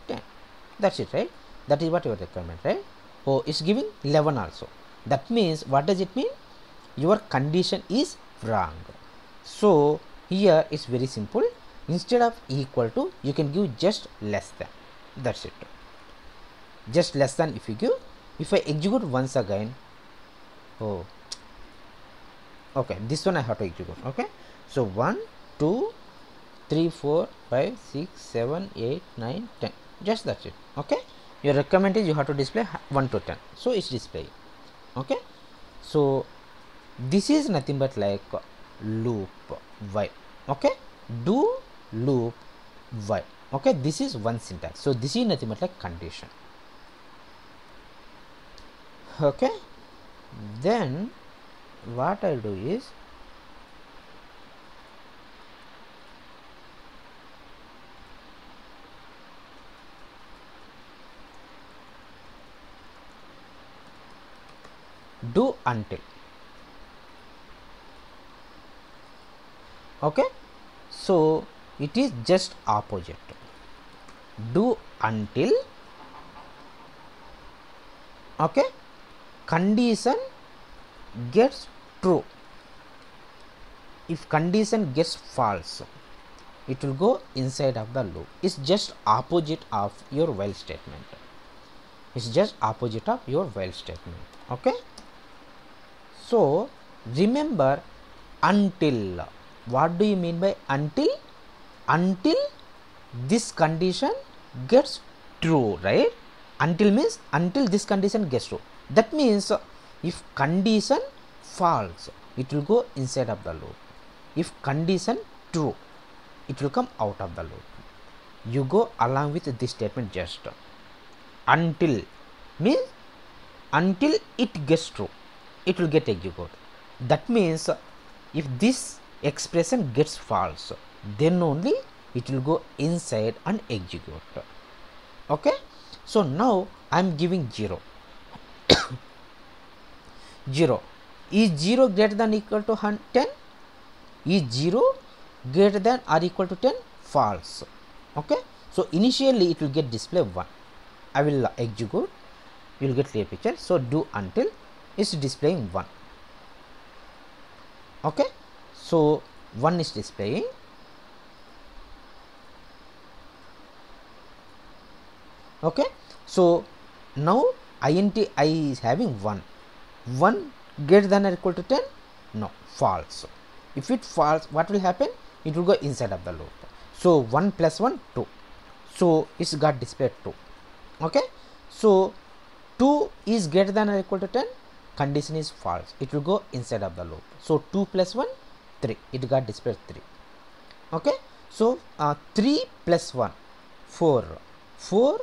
10, that's it, right? That is what your requirement, right? Oh, it's giving 11 also. That means what does it mean? Your condition is wrong. So here it's very simple. Instead of equal to, you can give just less than. That's it. Just less than if you give. If I execute once again, oh, okay, this one I have to execute. Okay, so 1 2 3 4 5 6 7 8 9 10, just that's it. Okay, your requirement is you have to display 1 to 10, so it's displaying. Okay, so this is nothing but like loop while. Okay, do loop while. Okay, this is one syntax. So this is nothing but like condition. Okay, then what I'll do is do until. Okay, so it is just opposite. Do until, okay, condition gets true. If condition gets false, it will go inside of the loop. It's just opposite of your while statement. It's just opposite of your while statement. Okay, so remember until. What do you mean by until? Until this condition gets true, right? Until means until this condition gets true. That means if condition false, it will go inside of the loop. If condition true, it will come out of the loop. You go along with this statement just. Until means until it gets true, it will get executed. That means if this expression gets false, then only it will go inside and execute. Okay, so now I am giving 0. 0 is 0 greater than equal to 10? Is 0 greater than or equal to 10? False. Okay, so initially it will get display 1. I will execute, you will get clear picture. So do until is displaying 1. Okay, so 1 is displaying. Okay, so now int I is having 1. 1 greater than or equal to 10? No, false. If it false, what will happen? It will go inside of the loop. So 1 plus 1, 2. So it's got displayed 2. Okay, so 2 is greater than or equal to 10. Condition is false. It will go inside of the loop. So 2 plus 1, 3. It got displayed 3. Okay, so 3 plus 1, 4. 4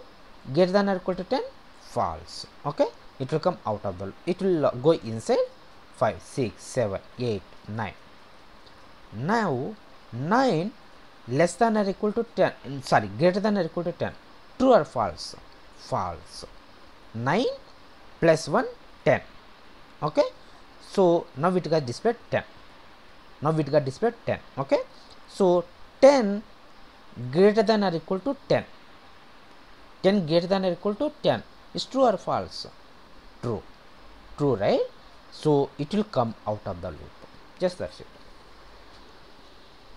greater than or equal to 10? False. Okay, it will come out of the loop. It will go inside 5, 6, 7, 8, 9. Now 9 less than or equal to 10, sorry, greater than or equal to 10. True or false? False. 9 plus 1, 10. Okay, so now it got displayed 10. Now it got displayed 10. Okay, so 10 greater than or equal to 10. 10 greater than or equal to 10 is true or false? True. True, right? So it will come out of the loop. Just that's it.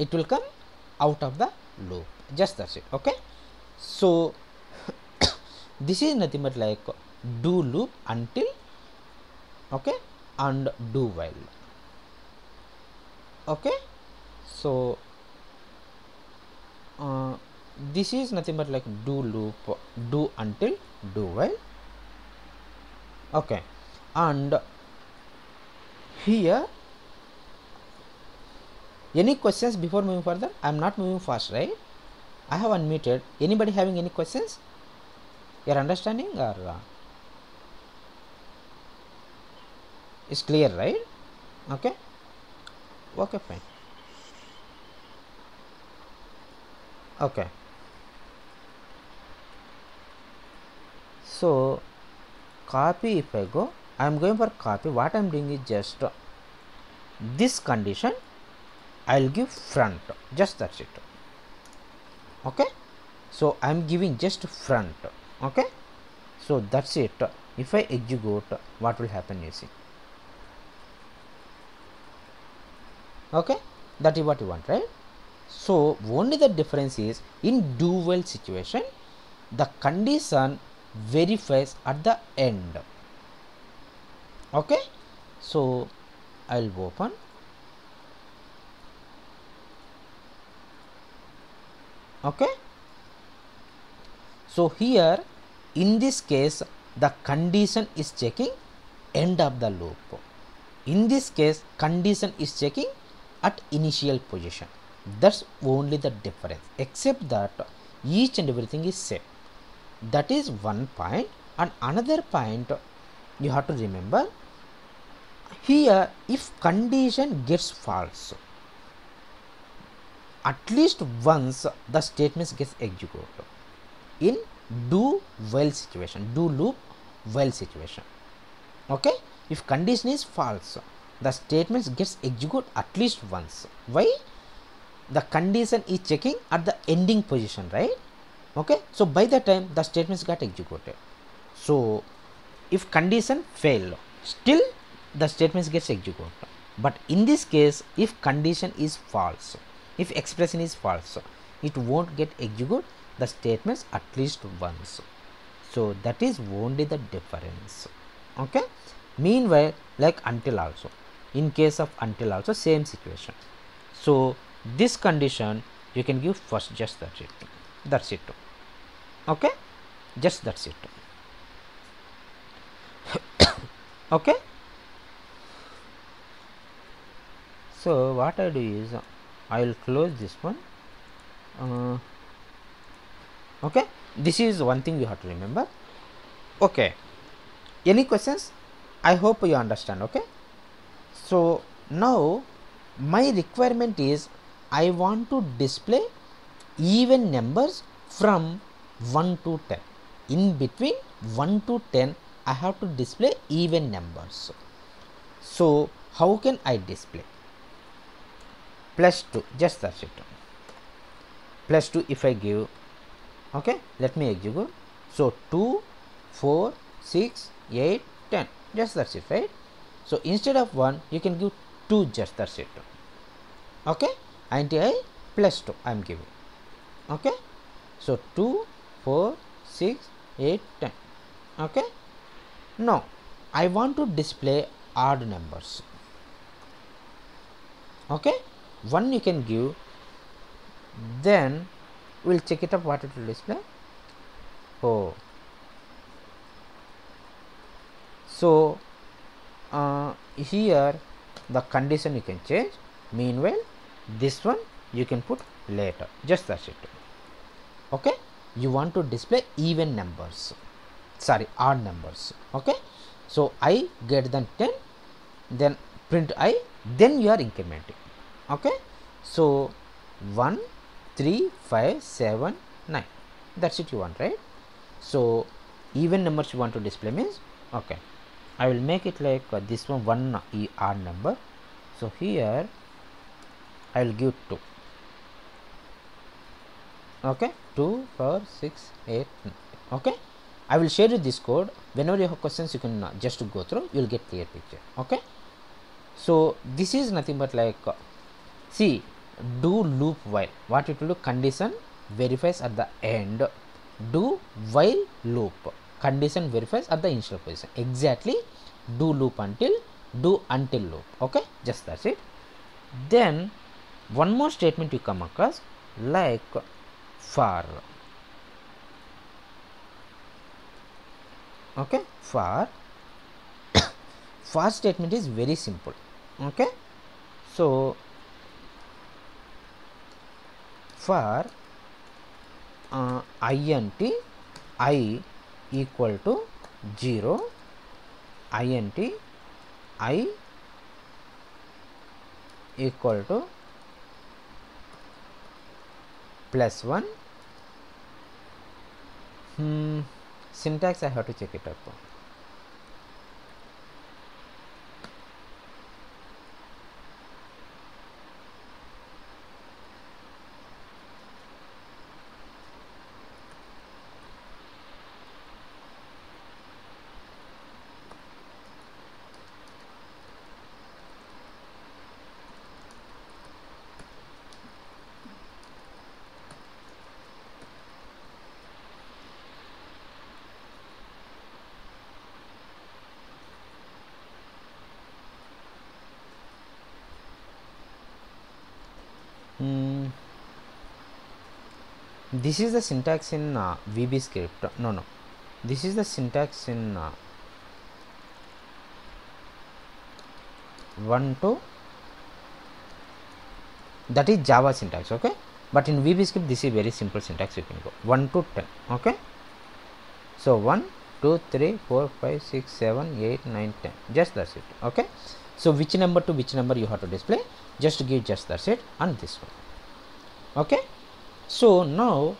it will come out of the loop. Just that's it. Okay, so this is nothing but like do loop until, okay, and do while. Okay, so this is nothing but like do loop, do until, do while. Okay, and here any questions before moving further? I am not moving fast, right? I have unmuted. Anybody having any questions? You are understanding, or it's clear, right? Okay, okay, fine. Okay, so copy, if I go, I am going for copy. What I am doing is just this condition I will give front, just that's it. Okay, so I am giving just front. Okay, so that's it. If I execute, what will happen, you see? Okay, that is what you want, right? So only the difference is in do while situation, the condition verifies at the end. Okay, so I will open. Okay, so here in this case the condition is checking end of the loop. In this case condition is checking at initial position. That's only the difference, except that each and everything is same. That is one point. And another point you have to remember, here if condition gets false, at least once the statements gets executed in do while situation, do loop while situation. Okay, if condition is false, the statements gets executed at least once. Why? The condition is checking at the ending position, right? Okay, so by the time the statements got executed. So if condition fail, still the statements gets executed. But in this case, if condition is false, if expression is false, it won't get executed the statements at least once. So that is only the difference. Okay, meanwhile, like until also, in case of until also same situation. So this condition you can give first, just that's it. That's it. Okay, just that's it. Okay, so what I do is I will close this one. Okay, this is one thing you have to remember. Okay, any questions? I hope you understand. Okay, so now my requirement is I want to display even numbers from 1 to 10. In between 1 to 10 I have to display even numbers. So how can I display? Plus 2, just that's it. Plus 2 if I give. Okay, let me execute. So 2, 4, 6, 8, 10, just that's it, right? So instead of 1 you can give 2, just that's it. Okay, until I plus 2 I am giving. Okay, so 2, 4, 6, 8, 10. Okay, now I want to display odd numbers. Okay, 1 you can give, then we'll check it up what it will display. Oh, so here the condition you can change. Meanwhile this one you can put later, just that's it. Okay, you want to display even numbers, sorry, odd numbers. Okay, so I greater than 10, then print I, then you are incrementing. Okay, so 1, 3, 5, 7, 9, that's it you want, right? So even numbers you want to display means, okay, I will make it like this one odd number. So here I will give 2. Okay, 2, 4, 6, 8, 9. Okay, I will share you this code. Whenever you have questions you can just go through, you will get clear picture. Okay, so this is nothing but like see do loop while. What it will do? Condition verifies at the end. Do while loop. Condition verifies at the initial position. Exactly. Do loop until. Do until loop. Okay, just that's it. Then one more statement you come across, like for. Okay, for statement is very simple. Okay, so for int I equal to 0, int I equal to plus 1. Syntax I have to check it up. This is the syntax in VB script. No, this is the syntax in 1 to, that is Java syntax. Okay, but in VB script this is very simple syntax. You can go 1 to 10. Okay, so 1 2 3 4 5 6 7 8 9 10, just that's it. Okay, so which number to which number you have to display, just give just that's it on this one. Okay, so now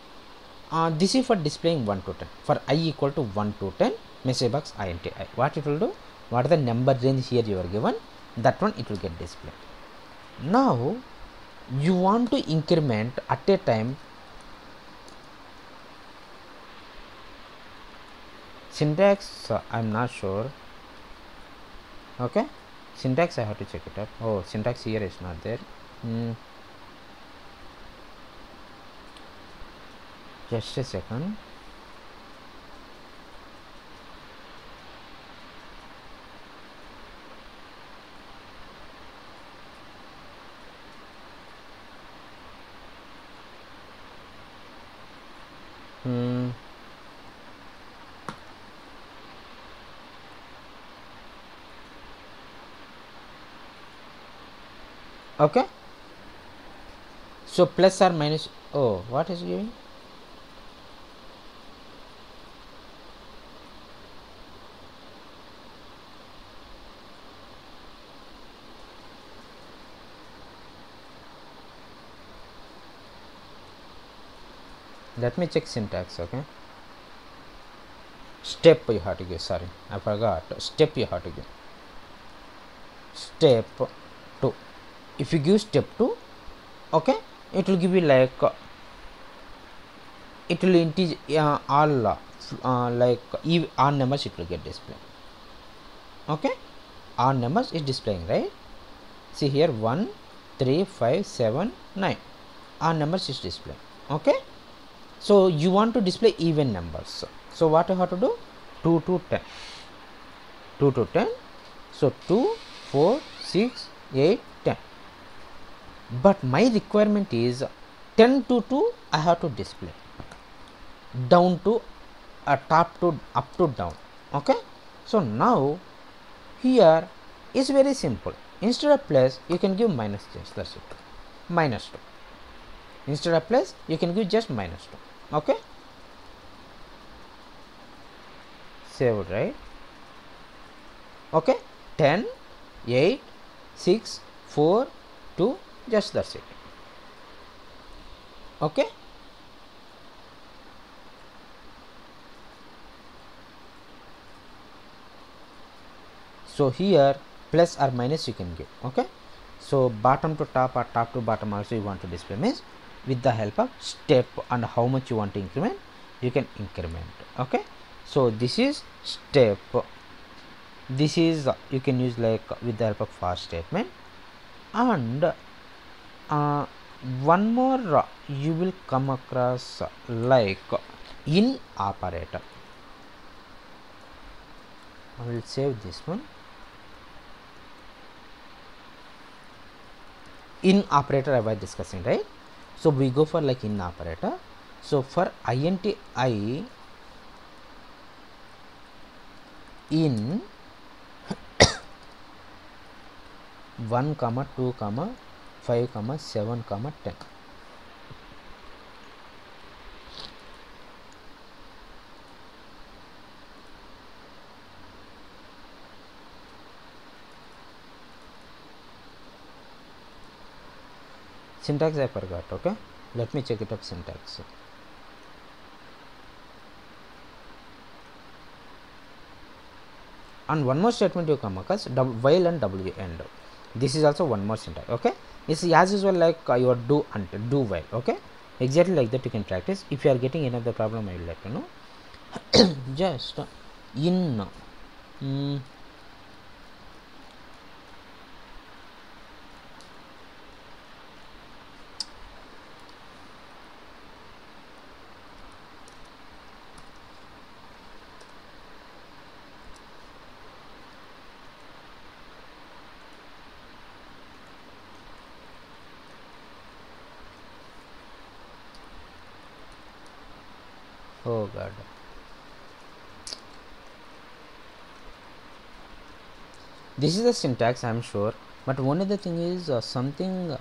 this is for displaying 1 to 10. For I equal to 1 to 10, message box int I. What it will do? What are the number range here you are given? That one it will get displayed. Now you want to increment at a time. Syntax I'm not sure. Okay, syntax I have to check it up. Oh, syntax here is not there. Just a second. Okay, so plus or minus. Oh, what is giving? Let me check syntax. Okay, step you have to give. Sorry, I forgot. Step you have to give. Step 2. If you give step 2, okay, it will give you like it will integer all like all numbers it will get displayed. Okay, all numbers is displaying, right? See here 1 3 5 7 9, all numbers is displaying. Okay, so you want to display even numbers, so what you have to do? 2 to 10, 2 to 10, so 2 4 6 8 10, but my requirement is 10 to 2 I have to display, down to top to up to down. Okay, so now here is very simple. Instead of plus you can give minus, just that's it, minus 2. Instead of plus you can give just minus 2. Okay, saved, right? Okay, 10 8 6 4 2, just that's it. Okay, so here plus or minus you can give. Okay, so bottom to top or top to bottom also you want to display, means with the help of step and how much you want to increment, you can increment. Okay, so this is step, this is you can use like with the help of for statement, and one more you will come across like in operator. I will save this one. In operator I was discussing, right? So we go for like in operator. So for int I in 1, 2, 5, 7, 10. Syntax I forgot. Okay, let me check it up syntax. And one more statement you come across, while and w end. This is also one more syntax. Okay, it's as usual like your do until, do while. Okay, exactly like that you can practice. If you are getting any other problem, I will let you know. Just in oh god, this is the syntax I am sure, but one other thing is something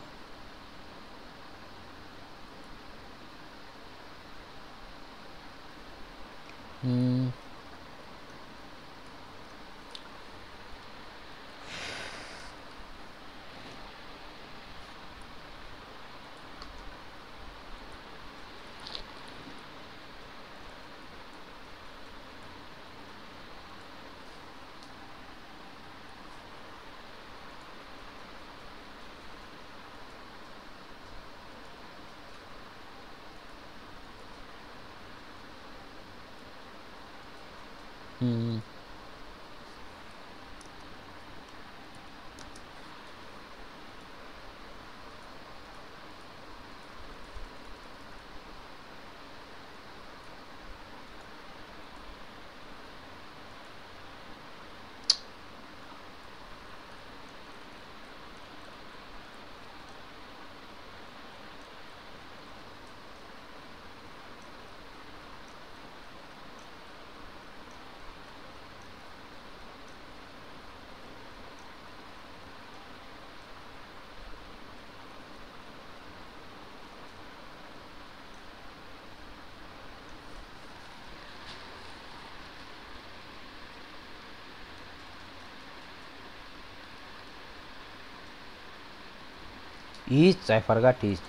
each, I forgot each.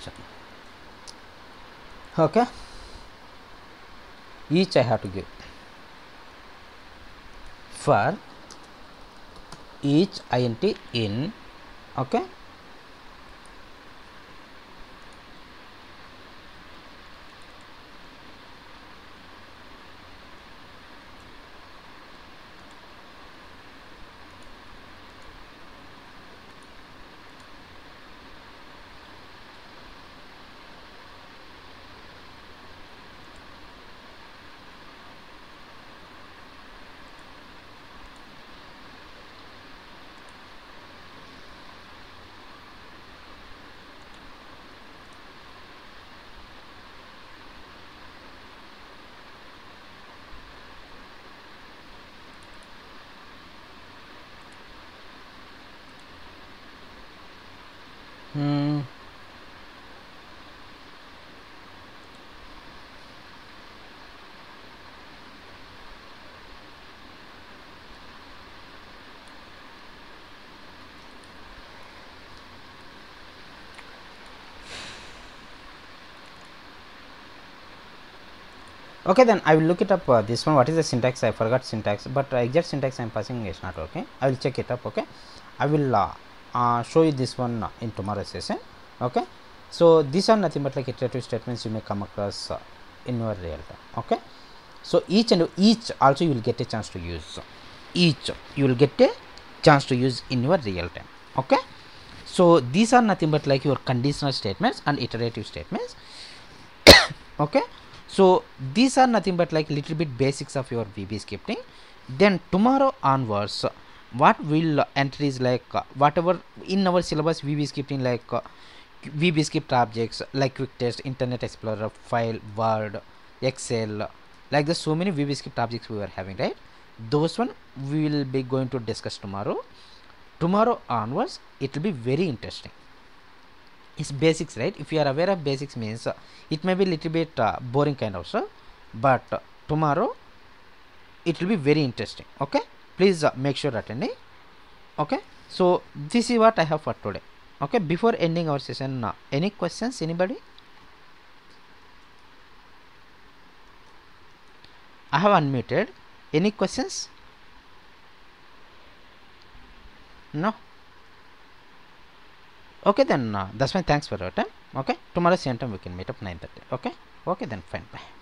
Okay, each I have to give for each int in. Okay, okay, then I will look it up. This one, what is the syntax? I forgot syntax, but exact syntax I am passing is not okay. I will check it up. Okay, I will show you this one in tomorrow's session. Okay, so these are nothing but like iterative statements you may come across in your real time. Okay, so each also you will get a chance to use. Each you will get a chance to use in your real time. Okay, So these are nothing but like your conditional statements and iterative statements. Okay, so these are nothing but like little bit basics of your VB scripting. Then tomorrow onwards, what will enter is like whatever in our syllabus VB scripting, like VB script objects like quick test, internet explorer, file, word, excel, like there's so many VB script objects we were having, right? Those one we will be going to discuss tomorrow. Tomorrow onwards it will be very interesting. It's basics, right? If you are aware of basics means it may be little bit boring kind of stuff, but tomorrow it will be very interesting. Okay, please make sure attending. Okay, so this is what I have for today. Okay, before ending our session, any questions, anybody? I have unmuted. Any questions? No. Okay, then that's fine. Thanks for your time. Okay, tomorrow same time we can meet up 9:30. Okay, okay, then fine. Bye.